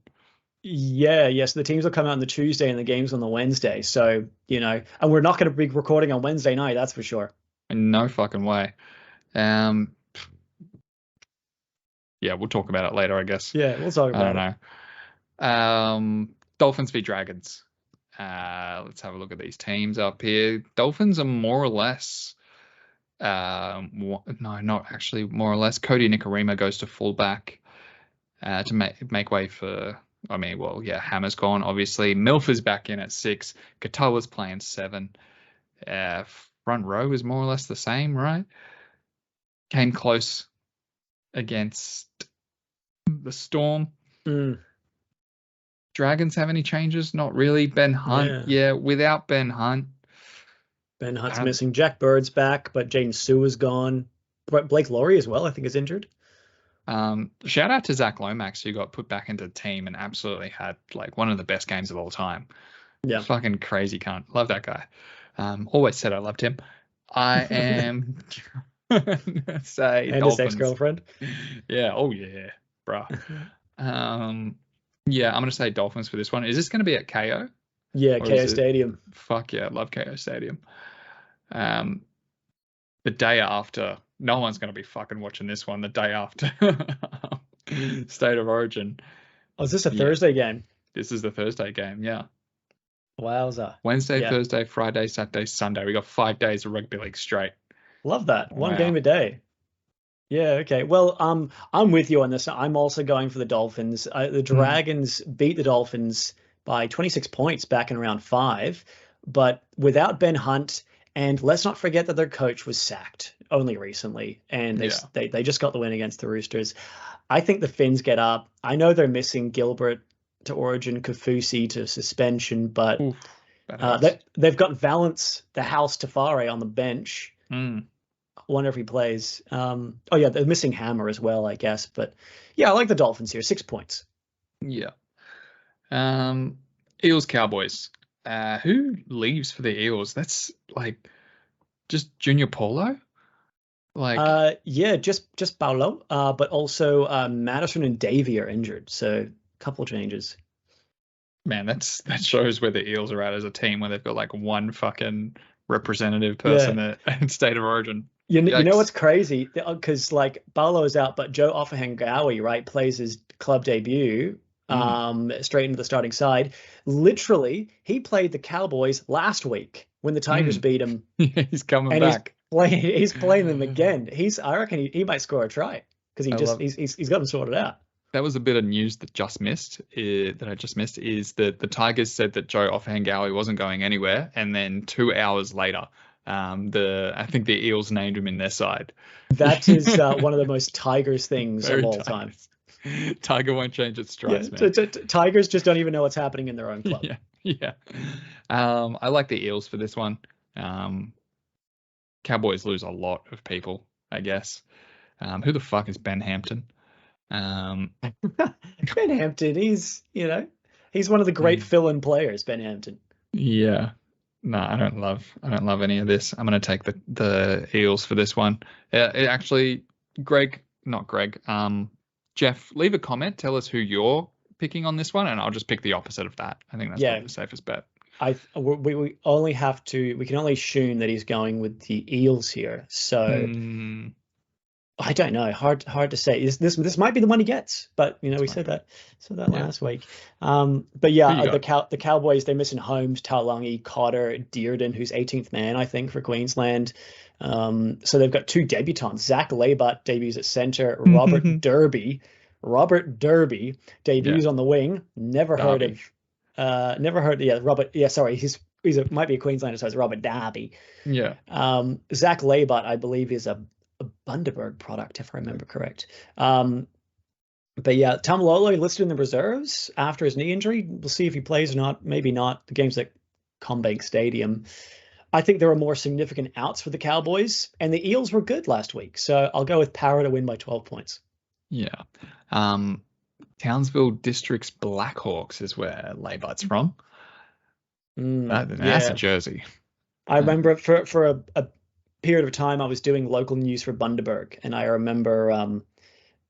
Yeah, yes. The teams will come out on the Tuesday and the games on the Wednesday. So, and we're not going to be recording on Wednesday night, that's for sure. No fucking way. Yeah, we'll talk about it later, I guess. Yeah, we'll talk about it. I don't know. Dolphins v Dragons. Let's have a look at these teams up here. Dolphins are more or less, no, not actually more or less. Cody Nikarima goes to fullback to make way for, Hammer's gone, obviously. Milf is back in at 6. Katoa's playing 7. Front row is more or less the same, right? Came close against the Storm. Dragons have any changes? Not really. Ben Hunt, without Ben Hunt. Ben Hunt's missing. Jack Bird's back, but Jaden Sue is gone. Blake Laurie as well, I think, is injured. Shout out to Zach Lomax, who got put back into the team and absolutely had like one of the best games of all time. Yeah. Fucking crazy cunt. Love that guy. Always said I loved him. I am say and Dolphins. His ex-girlfriend. Yeah. Oh yeah, bruh. Yeah, I'm gonna say Dolphins for this one. Is this gonna be at KO? Yeah, KO Stadium. Fuck yeah, I love KO Stadium. The day after, no one's gonna be fucking watching this one. The day after State of Origin. Oh, is this a Thursday game? This is the Thursday game. Yeah. Wowza. Wednesday, Thursday, Friday, Saturday, Sunday. We got 5 days of rugby league straight. Love that. One game a day. Yeah, okay. Well, I'm with you on this. I'm also going for the Dolphins. The Dragons beat the Dolphins by 26 points back in round 5, but without Ben Hunt, and let's not forget that their coach was sacked only recently, and they just got the win against the Roosters. I think the Finns get up. I know they're missing Gilbert to Origin, Kafusi to suspension, but they've got Valance, the House Tafare on the bench. Wonder if he plays. They're missing Hammer as well, I guess. But yeah, I like the Dolphins here. 6 points. Yeah. Eels Cowboys. Who leaves for the Eels? That's like just Junior Paulo. Just Paulo. But also Madison and Davey are injured, so a couple changes. Man, that shows where the Eels are at as a team, where they've got like one fucking representative person at State of Origin. You know what's crazy? Because like Paulo is out, but Joe Ofahengawi, right, plays his club debut straight into the starting side. Literally, he played the Cowboys last week when the Tigers beat him. He's coming back. He's playing them again. I reckon he might score a try because he's got them sorted out. That was a bit of news that I just missed is that the Tigers said that Joe Ofahengawi wasn't going anywhere, and then 2 hours later, I think the Eels named him in their side. That is one of the most Tigers things of all time. Tiger won't change its stripes, man. Tigers just don't even know what's happening in their own club. Yeah. I like the Eels for this one. Cowboys lose a lot of people, I guess. Who the fuck is Ben Hampton? Ben Hampton, he's one of the great fill-in players, Ben Hampton. Yeah. No, I don't love any of this. I'm going to take the Eels for this one. Jeff, leave a comment. Tell us who you're picking on this one, and I'll just pick the opposite of that. I think that's probably the safest bet. We only have to. We can only assume that he's going with the Eels here. So I don't know. Hard to say. This might be the one he gets, but we said that last week. But yeah, the Cowboys, they're missing Holmes, Taulagi, Cotter, Dearden, who's 18th man, I think, for Queensland. So they've got 2 debutants. Zach Laybutt debuts at center. Robert Derby debuts on the wing. Never heard. Yeah, Robert. Yeah, sorry. He's might be a Queenslander, so it's Robert Darby. Yeah. Zach Laybut, I believe, is a Bundaberg product, if I remember correct. But yeah, Tamalolo listed in the reserves after his knee injury. We'll see if he plays or not. Maybe not. The game's at Combank Stadium. I think there are more significant outs for the Cowboys, and the Eels were good last week. So I'll go with Power to win by 12 points. Yeah. Townsville District's Blackhawks is where Laybut's from. That's a jersey. I remember for a period of time I was doing local news for Bundaberg, and I remember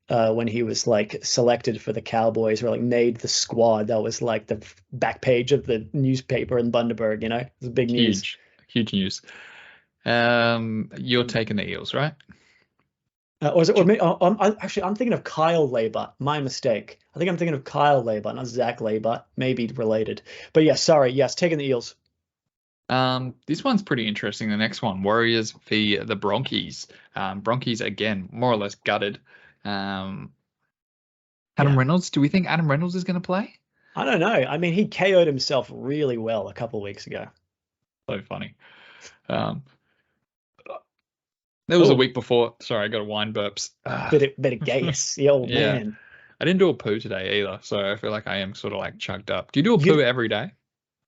when he was like selected for the Cowboys or like made the squad, that was like the back page of the newspaper in Bundaberg. It was big news. Huge news. You're taking the Eels, right? Or is it? I'm thinking of Kyle Laybut. My mistake. I think I'm thinking of Kyle Laybut, not Zach Laybut. Maybe related. But yeah, sorry. Yes, taking the Eels. This one's pretty interesting. The next one, Warriors v the Bronchies. Bronchies again, more or less gutted. Adam Reynolds. Do we think Adam Reynolds is going to play? I don't know. I mean, he KO'd himself really well a couple of weeks ago. So funny. There was a week before. Sorry, I got a wine burps. Bit of gas, the old man. I didn't do a poo today either, so I feel like I am sort of like chugged up. Do you do a poo every day?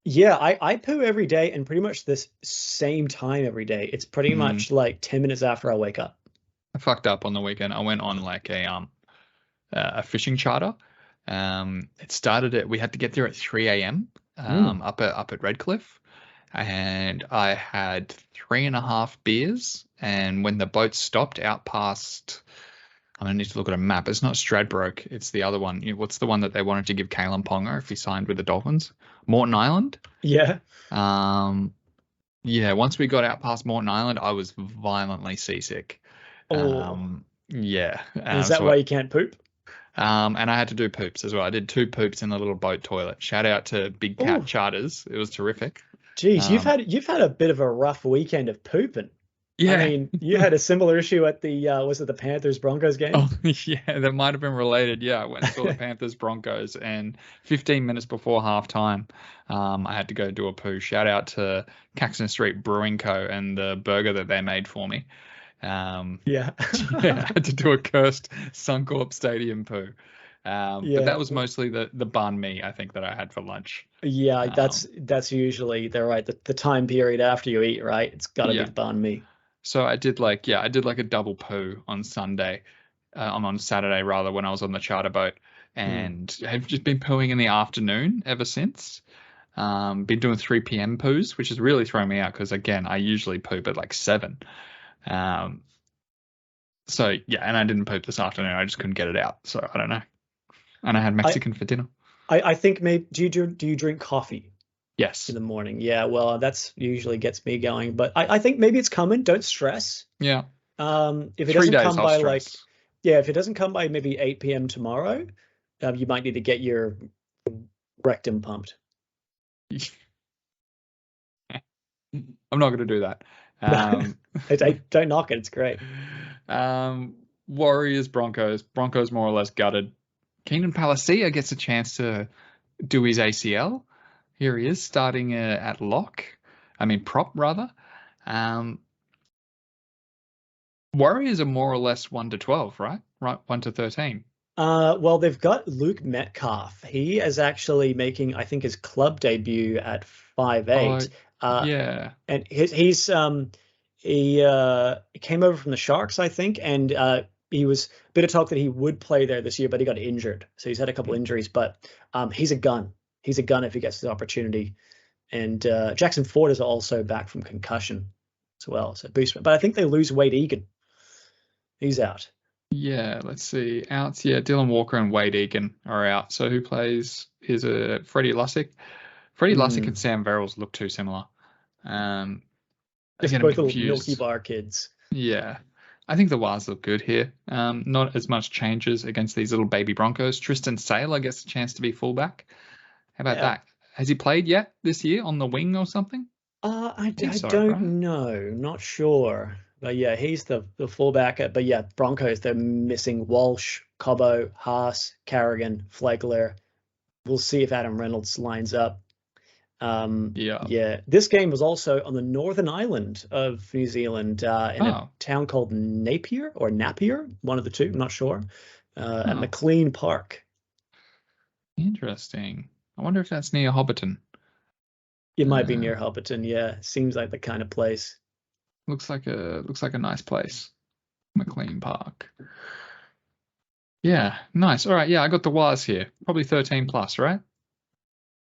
Yeah, I poo every day, and pretty much this same time every day. It's pretty much like 10 minutes after I wake up. I fucked up on the weekend. I went on like a fishing charter. It started we had to get there at 3 a.m. Up at Redcliffe, and I had 3.5 beers. And when the boat stopped out past, I don't need to look at a map. It's not Stradbroke. It's the other one. What's the one that they wanted to give Kalen Ponga if he signed with the Dolphins? Morton Island. Yeah. Once we got out past Morton Island, I was violently seasick. Is that why you can't poop? And I had to do poops as well. I did 2 poops in the little boat toilet. Shout out to Big Cat Charters. It was terrific. Geez, you've had a bit of a rough weekend of pooping. Yeah. I mean, you had a similar issue at the was it the Panthers Broncos game? Oh yeah, that might have been related. Yeah, I went and saw the Panthers Broncos, and 15 minutes before halftime, I had to go do a poo. Shout out to Caxton Street Brewing Co. and the burger that they made for me. I had to do a cursed Suncorp Stadium poo. But that was mostly the banh mi, I think, that I had for lunch. Yeah, that's usually the time period after you eat, right? It's got to be banh mi. So I did like a double poo on Sunday. I'm on Saturday rather, when I was on the charter boat, and have just been pooing in the afternoon ever since. Been doing 3 p.m. poos, which has really thrown me out because, again, I usually poop at like 7. And I didn't poop this afternoon. I just couldn't get it out. So I don't know. And I had Mexican for dinner. I think maybe do you drink coffee? Yes. In the morning. Yeah, well, that's usually gets me going. But I think maybe it's coming. Don't stress. Yeah. If it doesn't come by if it doesn't come by maybe 8 p.m. tomorrow, you might need to get your rectum pumped. I'm not going to do that. Don't knock it. It's great. Warriors, Broncos. Broncos more or less gutted. Keenan Palacia gets a chance to do his ACL. Here he is starting at prop rather. Warriors are more or less 1 to 12, right? Right, 1 to 13. Well, they've got Luke Metcalf. He is actually making, I think, his club debut at 5'8". And he came over from the Sharks, I think, and he was a bit of talk that he would play there this year, but he got injured. So he's had a couple injuries, but he's a gun. He's a gun if he gets the opportunity. And Jackson Ford is also back from concussion as well. So boost. But I think they lose Wade Egan. He's out. Yeah, let's see. Outs, Dylan Walker and Wade Egan are out. So who plays is Freddie Lussick. Freddie Lussick and Sam Verrills look too similar. Just both little Milky Bar kids. Yeah. I think the Wars look good here. Not as much changes against these little baby Broncos. Tristan Saylor gets a chance to be fullback. How about that? Has he played yet this year on the wing or something? I don't know. Not sure. But yeah, he's the fullback. But yeah, Broncos, they're missing Walsh, Cobbo, Haas, Carrigan, Flagler. We'll see if Adam Reynolds lines up. Yeah, this game was also on the northern island of New Zealand, in a town called Napier, one of the two, I'm not sure, at McLean Park. Interesting. I wonder if that's near Hobbiton. It might be near Hobbiton. Yeah, seems like the kind of place. Looks like a nice place, McLean Park. Yeah, nice. All right, yeah, I got the Waz here. Probably 13 plus, right?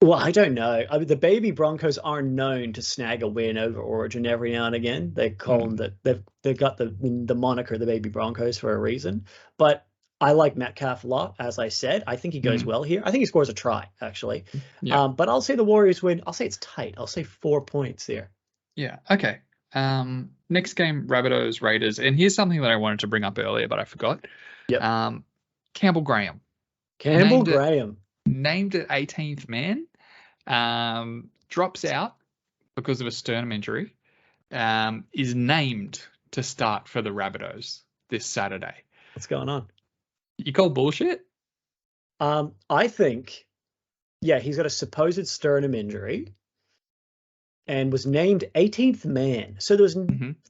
Well, I don't know. I mean, the baby Broncos are known to snag a win over Origin every now and again. They call them that. They've got the moniker the baby Broncos for a reason. But I like Metcalf a lot, as I said. I think he goes well here. I think he scores a try, actually. Yeah. But I'll say the Warriors win. I'll say it's tight. I'll say 4 points there. Yeah. Okay. Next game, Rabbitohs, Raiders. And here's something that I wanted to bring up earlier, but I forgot. Yep. Campbell Graham. Named at 18th man. Drops out because of a sternum injury. Is named to start for the Rabbitohs this Saturday. What's going on? You call bullshit? I think, yeah, he's got a supposed sternum injury and was named 18th man. So there was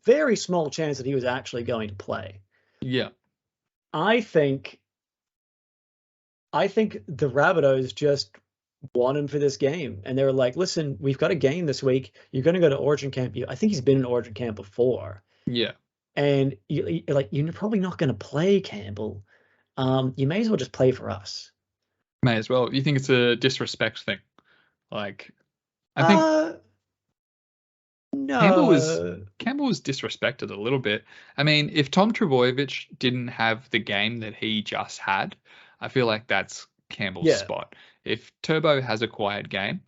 very small chance that he was actually going to play. Yeah. I think the Rabbitohs just want him for this game. And they were like, listen, we've got a game this week. You're going to go to Origin camp. I think he's been in Origin camp before. Yeah. And you're probably not going to play, Campbell. You may as well just play for us. May as well. You think it's a disrespect thing? Like, I think no. Campbell was disrespected a little bit. I mean, if Tom Trbojevic didn't have the game that he just had, I feel like that's Campbell's spot. If Turbo has a quiet game,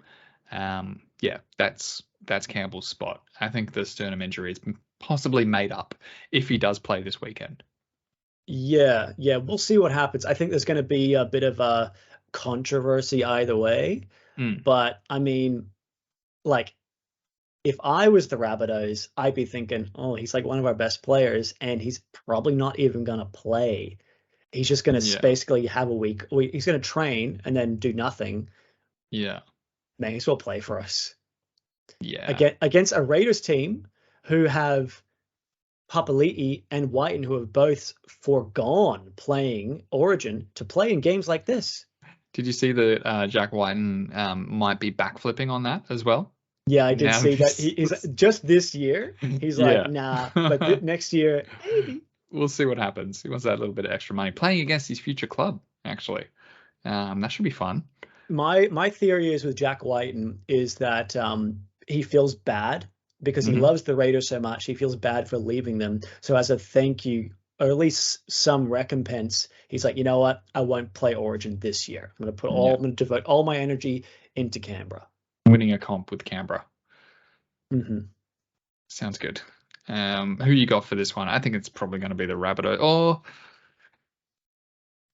that's Campbell's spot. I think the sternum injury is possibly made up if he does play this weekend. Yeah, we'll see what happens. I think there's going to be a bit of a controversy either way. But I mean, like, if I was the Rabbitohs, I'd be thinking, oh, he's like one of our best players, and he's probably not even going to play. He's just going to basically have a week. He's going to train and then do nothing. Yeah. May as well play for us. Yeah. Against a Raiders team who have Papali'i and Whiten, who have both foregone playing Origin to play in games like this. Did you see that Jack Whiten might be backflipping on that as well? Yeah, I did see that. He's just this year. He's like, nah, but next year, maybe. We'll see what happens. He wants that little bit of extra money playing against his future club, actually. That should be fun. My theory is with Jack Whiten is that he feels bad because he loves the Raiders so much. He feels bad for leaving them. So as a thank you, or at least some recompense, he's like, you know what? I won't play Origin this year. I'm going to devote all my energy into Canberra. Winning a comp with Canberra. Sounds good. Who you got for this one? I think it's probably going to be the Rabbitohs.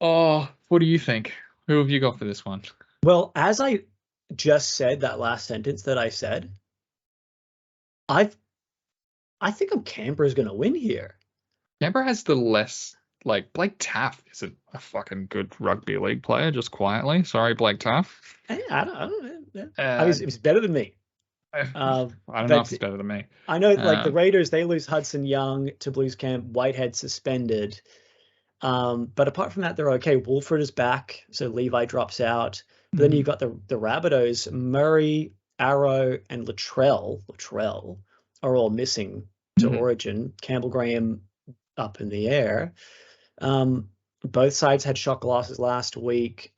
What do you think? Who have you got for this one? Well, as I just said, that last sentence that I said, I think Canberra's going to win here. Canberra has the less, like, Blake Taaffe isn't a fucking good rugby league player, just quietly. Sorry, Blake Taaffe. I don't know. It was better than me. I don't know if it's better than me. I know, like, the Raiders, they lose Hudson Young to Blues camp, Whitehead suspended. But apart from that, they're okay. Wolford is back, so Levi drops out. But then you've got the Rabbitohs, Murray, Arrow, and Latrell are all missing to Origin. Campbell Graham up in the air. Both sides had shot losses last week.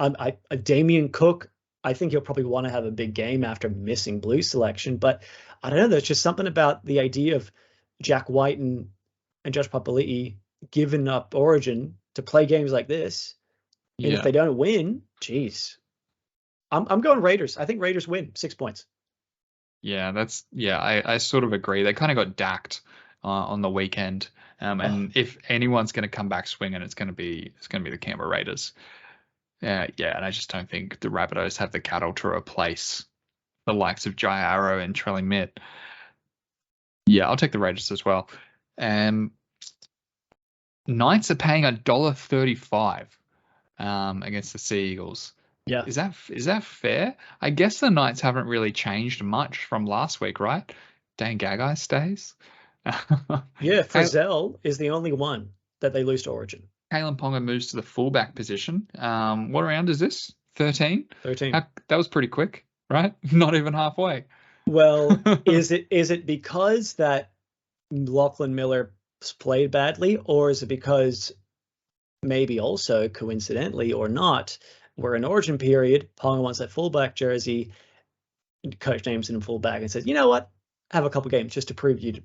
Damien Cook, I think he'll probably want to have a big game after missing Blues selection. But I don't know. There's just something about the idea of Jack Whiten and Josh Papali'i giving up Origin to play games like this. And if they don't win, geez. I'm going Raiders. I think Raiders win 6 points. Yeah, I sort of agree. They kind of got dacked on the weekend. And if anyone's going to come back swinging, it's going to be the Canberra Raiders. And I just don't think the Rabbitohs have the cattle to replace the likes of Jai Arrow and Trelly Mitt. Yeah, I'll take the Raiders as well. Knights are paying $1.35 against the Sea Eagles. Yeah. Is that fair? I guess the Knights haven't really changed much from last week, right? Dan Gagai stays. Yeah, Kal- Frizzell is the only one that they lose to Origin. Kalen Ponga moves to the fullback position. What round is this? 13? 13. That was pretty quick, right? Not even halfway. Well, is it because that Lachlan Miller played badly, or is it because maybe also coincidentally or not, we're in Origin period, Ponga wants that fullback jersey, coach names him fullback and says, you know what, have a couple games just to prove you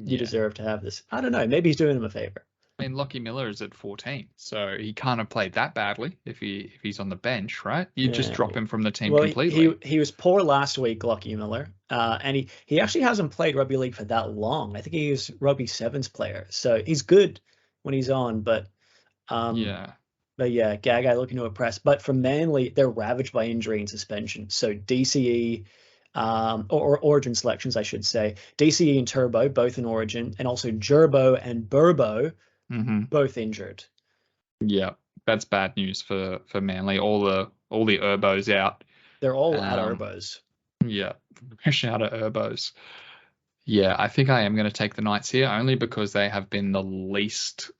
deserve to have this. I don't know. Maybe he's doing him a favor. I mean, Lockie Miller is at 14, so he can't have played that badly if he's on the bench, right? You just drop him from the team completely. He was poor last week, Lockie Miller, and he actually hasn't played rugby league for that long. I think he was rugby sevens player, so he's good when he's on. But yeah, Gagai looking to impress. But for Manly, they're ravaged by injury and suspension. So DCE. Or Origin selections, I should say. DCE and Turbo, both in Origin, and also Gerbo and Burbo, both injured. Yeah, that's bad news for Manly. All the Urbos out. They're all out of Urbos. Yeah, out of Urbos. Yeah, I think I am going to take the Knights here only because they have been the least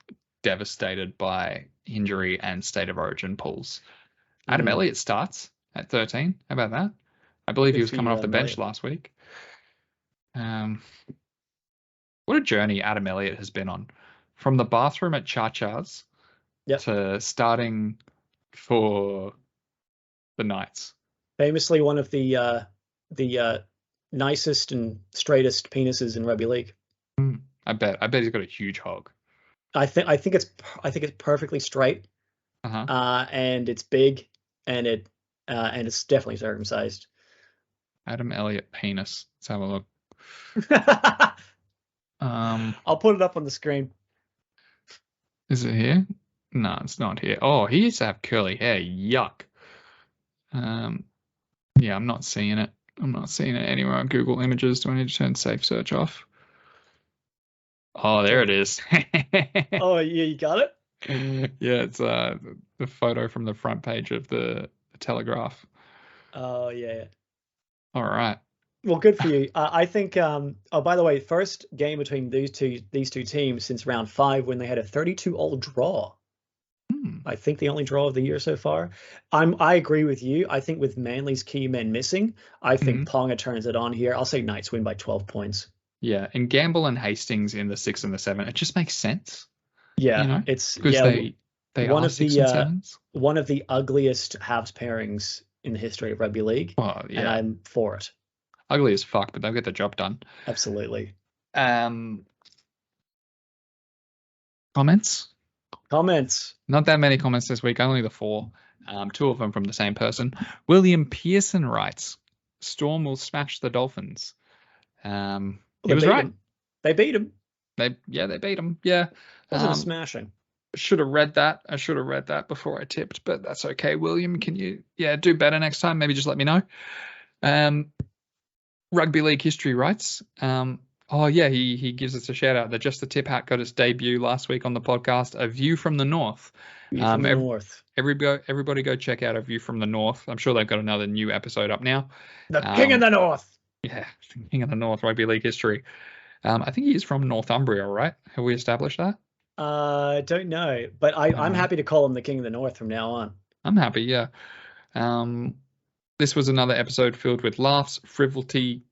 devastated by injury and state of origin pulls. Adam Elliott starts at 13. How about that? I believe he was coming off the bench last week. What a journey Adam Elliott has been on. From the bathroom at Cha-Cha's to starting for the Knights. Famously one of the nicest and straightest penises in rugby league. I bet he's got a huge hog. I think it's perfectly straight. And it's big and it's definitely circumcised. Adam Elliott penis. Let's have a look. I'll put it up on the screen. Is it here? No, it's not here. Oh, he used to have curly hair. Yuck. Yeah, I'm not seeing it. I'm not seeing it anywhere on Google Images. Do I need to turn safe search off? Oh, there it is. Oh, yeah, you got it? Yeah, it's the photo from the front page of the Telegraph. Oh, yeah. All right. Well, good for you. I think. Oh, by the way, first game between these two teams since round 5 when they had a 32-all draw. I think the only draw of the year so far. I agree with you. I think with Manly's key men missing, I think Ponga turns it on here. I'll say Knights win by 12 points. Yeah, and Gamble and Hastings in the 6 and the 7. It just makes sense. Yeah, you know? it's because they one are of 6 and 7s. One of the ugliest halves pairings in the history of rugby league. Oh, yeah. And I'm for it. Ugly as fuck, but they'll get the job done. Absolutely. Comments? Not that many comments this week, only the 4. 2 of them from the same person. William Pearson writes, Storm will smash the Dolphins. He was right. They beat him. They beat him. Yeah. Wasn't a smashing. Should have read that. I should have read that before I tipped, but that's okay. William, can you do better next time? Maybe just let me know. Rugby League History writes, he gives us a shout out that Just the Tip Hat got its debut last week on the podcast, A View from the North. North. Everybody go check out A View from the North. I'm sure they've got another new episode up now. The King of the North. Yeah, King of the North, Rugby League History. I think he is from Northumbria, right? Have we established that? Don't know, but I'm happy to call him the King of the North from now on. I'm happy, yeah. This was another episode filled with laughs, frivolity,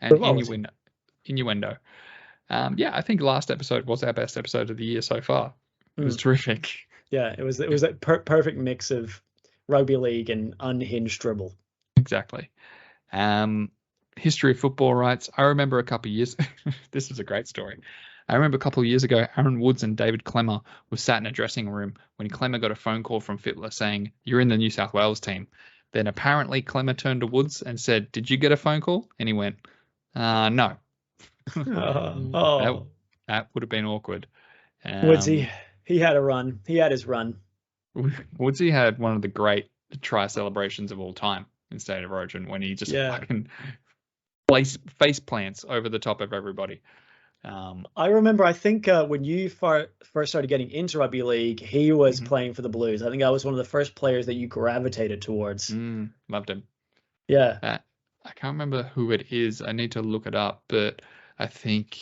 and innuendo. I think last episode was our best episode of the year so far. It was terrific. Yeah, it was a perfect mix of rugby league and unhinged dribble. Exactly. History of football writes, I remember a couple of years. This is a great story. I remember a couple of years ago, Aaron Woods and David Clemmer were sat in a dressing room when Clemmer got a phone call from Fitler saying, you're in the New South Wales team. Then apparently Clemmer turned to Woods and said, did you get a phone call? And he went, no. That would have been awkward. Woodsy, he had a run. He had his run. Woodsy had one of the great try celebrations of all time in State of Origin when he just fucking face plants over the top of everybody. I remember, I think when you first started getting into rugby league, he was Mhm. playing for the Blues. I think I was one of the first players that you gravitated towards. Loved him. Yeah. I can't remember who it is. I need to look it up, but I think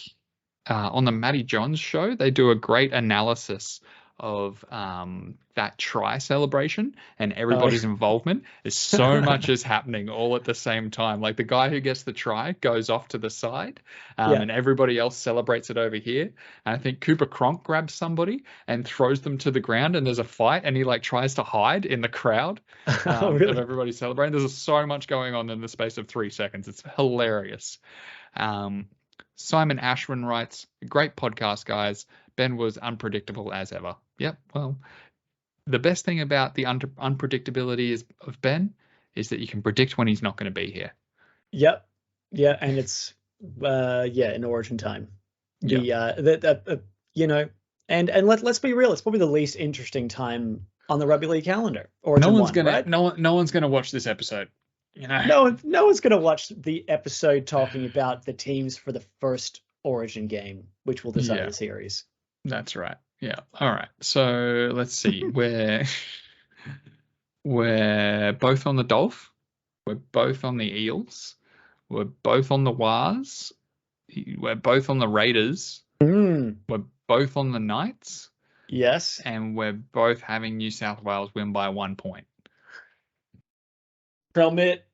on the Matty Johns show, they do a great analysis of that try celebration and everybody's involvement. There's so much is happening all at the same time. Like the guy who gets the try goes off to the side, Yeah. and everybody else celebrates it over here. And I think Cooper Cronk grabs somebody and throws them to the ground, and there's a fight, and he like tries to hide in the crowd of Really? everybody celebrating. There's so much going on in the space of 3 seconds. It's hilarious. Simon Ashwin writes, great podcast, guys. Ben was unpredictable as ever. Yep. Well, the best thing about the unpredictability of Ben is that you can predict when he's not going to be here. Yep. Yeah. And it's, in Origin time. You know, and let's be real. It's probably the least interesting time on the rugby league calendar. Origin no one's 1, gonna, right? no one's gonna watch this episode. You know, no one's gonna watch the episode talking about the teams for the first Origin game, which will decide the series. That's right. Yeah. All right. So let's see. we're both on the Dolph. We're both on the Eels. We're both on the Wars. We're both on the Raiders. We're both on the Knights. Yes. And we're both having New South Wales win by 1 point. Helmet.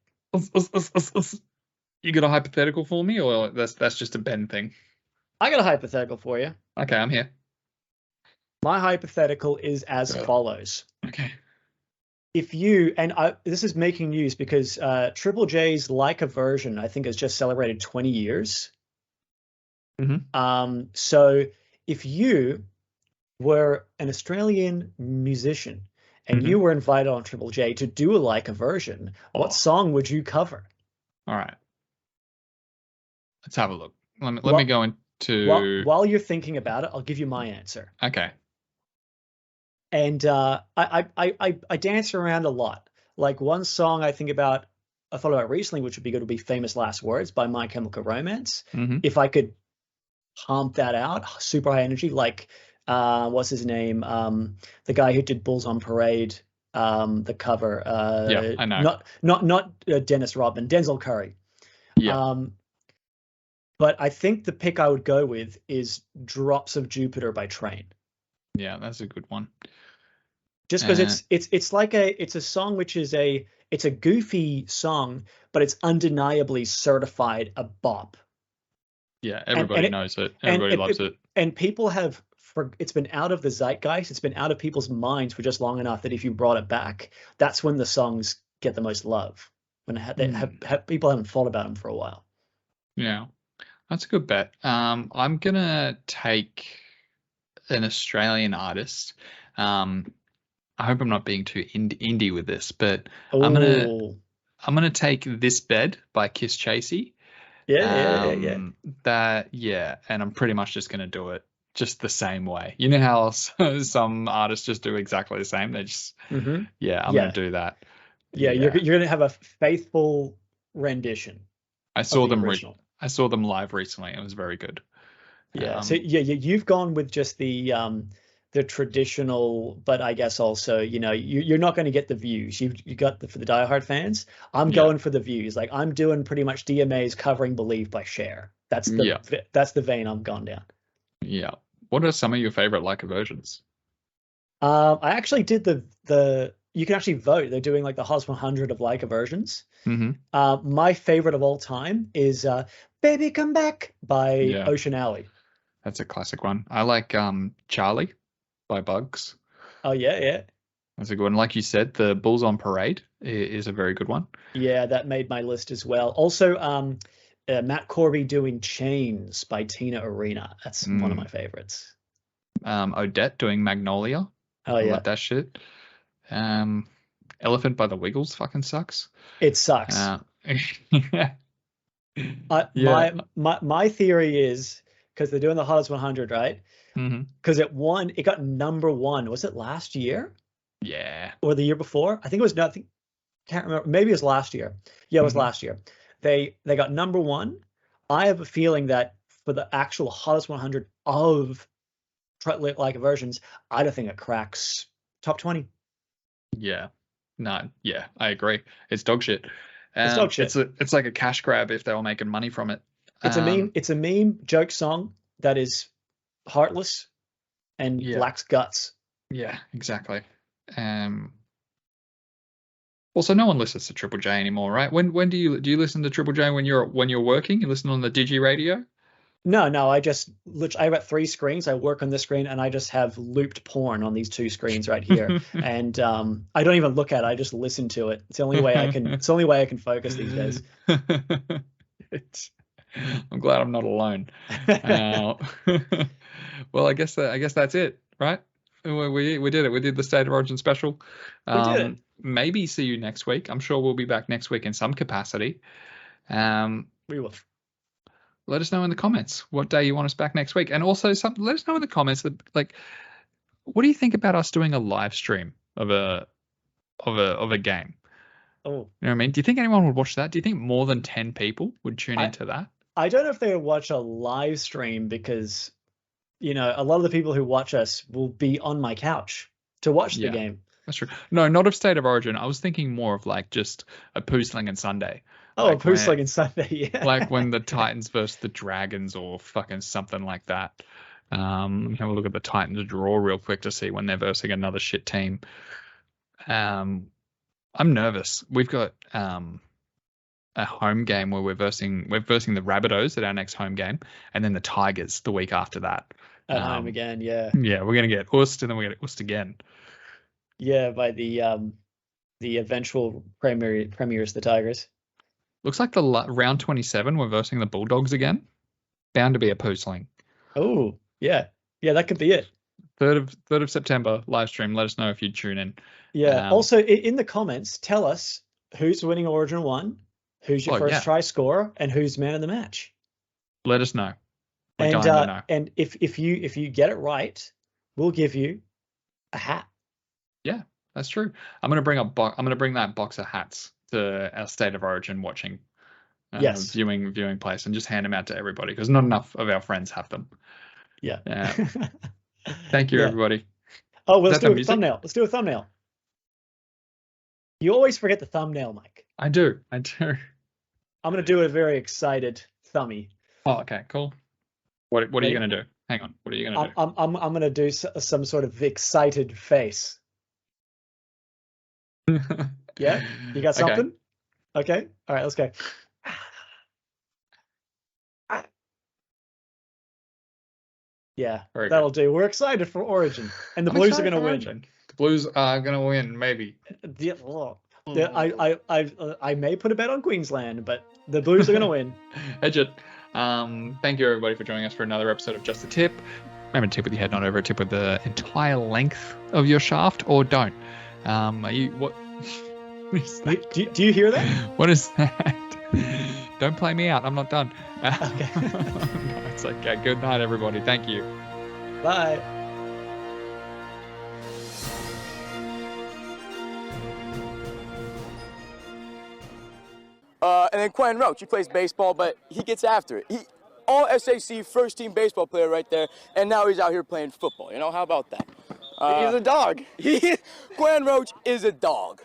You got a hypothetical for me, or that's just a Ben thing? I got a hypothetical for you. Okay, I'm here. My hypothetical is as follows. Okay. If you, this is making news because Triple J's Like a Version, I think, has just celebrated 20 years. So if you were an Australian musician and you were invited on Triple J to do a Like a Version, what song would you cover? All right. Let's have a look. Let me go into... While you're thinking about it, I'll give you my answer. Okay. And I dance around a lot. Like one song I thought about recently, which would be good, would be Famous Last Words by My Chemical Romance. If I could pump that out, super high energy, like what's his name? The guy who did Bulls on Parade, the cover. Yeah, I know. Not Dennis Rodman, Denzel Curry. Yeah. But I think the pick I would go with is Drops of Jupiter by Train. Yeah, that's a good one. Just because it's like it's a song which is it's a goofy song, but it's undeniably certified a bop. Yeah, everybody knows it. Everybody loves it. And people it's been out of the zeitgeist. It's been out of people's minds for just long enough that if you brought it back, that's when the songs get the most love. When people haven't thought about them for a while. Yeah, that's a good bet. I'm gonna take an Australian artist. I hope I'm not being too indie with this, but I'm gonna take This Bed by Kiss Chasey. Yeah. And I'm pretty much just gonna do it just the same way. You know how some artists just do exactly the same? They just I'm gonna do that. Yeah, you're gonna have a faithful rendition. I saw them live recently. It was very good. Yeah. So you've gone with just the traditional, but I guess also, you're not going to get the views. You got for the diehard fans. I'm going for the views. Like I'm doing pretty much DMA's covering Believe by Cher. That's the vein I'm gone down. Yeah. What are some of your favorite Leica versions? I actually did the you can actually vote. They're doing like the Hot 100 of Leica versions. My favorite of all time is Baby Come Back by Ocean Alley. That's a classic one. I like Charlie by Bugs. Oh, yeah. That's a good one. Like you said, the Bulls on Parade is a very good one. Yeah, that made my list as well. Also, Matt Corby doing Chains by Tina Arena. That's one of my favorites. Odette doing Magnolia. Oh, yeah. I like that shit. Elephant by the Wiggles fucking sucks. It sucks. My theory is, because they're doing the Hottest 100, right? Because it got number one. Was it last year? Yeah. Or the year before? I think it was nothing. Can't remember. Maybe it was last year. Yeah, it was last year. They got number one. I have a feeling that for the actual hottest 100 of like versions, I don't think it cracks top 20. Yeah. No, yeah, I agree. It's dog shit. It's dog shit. It's like a cash grab if they were making money from it. It's a meme. It's a meme joke song that is heartless and lacks guts. Yeah, exactly. Also, no one listens to Triple J anymore, right? When do you listen to Triple J when you're working? You listen on the Digi radio? No, I have got 3 screens. I work on this screen and I just have looped porn on these 2 screens right here. And I don't even look at it. I just listen to it. It's the only way I can focus these days. I'm glad I'm not alone. Well, I guess that's it, right? We did it. We did the State of Origin special. We did it. Maybe see you next week. I'm sure we'll be back next week in some capacity. We will. Let us know in the comments what day you want us back next week, and also let us know in the comments that, like, what do you think about us doing a live stream of a game? Oh, you know what I mean? Do you think anyone would watch that? Do you think more than 10 people would tune into that? I don't know if they would watch a live stream because, a lot of the people who watch us will be on my couch to watch the game. That's true. No, not of State of Origin. I was thinking more of like just a Poosling and Sunday. Oh, like a Poosling and Sunday, yeah. Like when the Titans versus the Dragons or fucking something like that. Let me have a look at the Titans draw real quick to see when they're versing another shit team. I'm nervous. We've got a home game where we're versing the Rabbitohs at our next home game, and then the Tigers the week after that. At home again, yeah. Yeah, we're gonna get Ust, and then we get Ust again. Yeah, by the eventual premiers, the Tigers. Looks like the round 27 we're versing the Bulldogs again. Bound to be a Poosling. Oh, yeah, that could be it. 3rd of September live stream. Let us know if you tune in. Yeah. Also, in the comments, tell us who's winning Origin 1, who's your first try scorer, and who's man of the match. Let us know. And if you get it right, we'll give you a hat. Yeah, that's true. I'm gonna bring that box of hats to our State of Origin watching, viewing place, and just hand them out to everybody because not enough of our friends have them. Yeah. Thank you, everybody. Oh, well, let's do a thumbnail. Let's do a thumbnail. You always forget the thumbnail, Mike. I do. I'm gonna do a very excited thummy. Oh, okay, cool. What are you gonna do? Hang on. What are you gonna do? I'm gonna do some sort of excited face. Yeah, you got something? Okay. All right, let's go. Yeah, that'll do. We're excited for Origin, and the Blues are going to win. The Blues are going to win, maybe. I may put a bet on Queensland, but the Blues are going to win. Hedge it. Thank you, everybody, for joining us for another episode of Just a Tip. Remember to tip with your head, not over a tip with the entire length of your shaft, or don't. Are you what? Do you hear that? What is that? Don't play me out. I'm not done. Okay. No, it's okay. Good night, everybody. Thank you. Bye. And then Quentin Roach, he plays baseball, but he gets after it. All SAC first-team baseball player right there, and now he's out here playing football. How about that? He's a dog. Quentin Roach is a dog.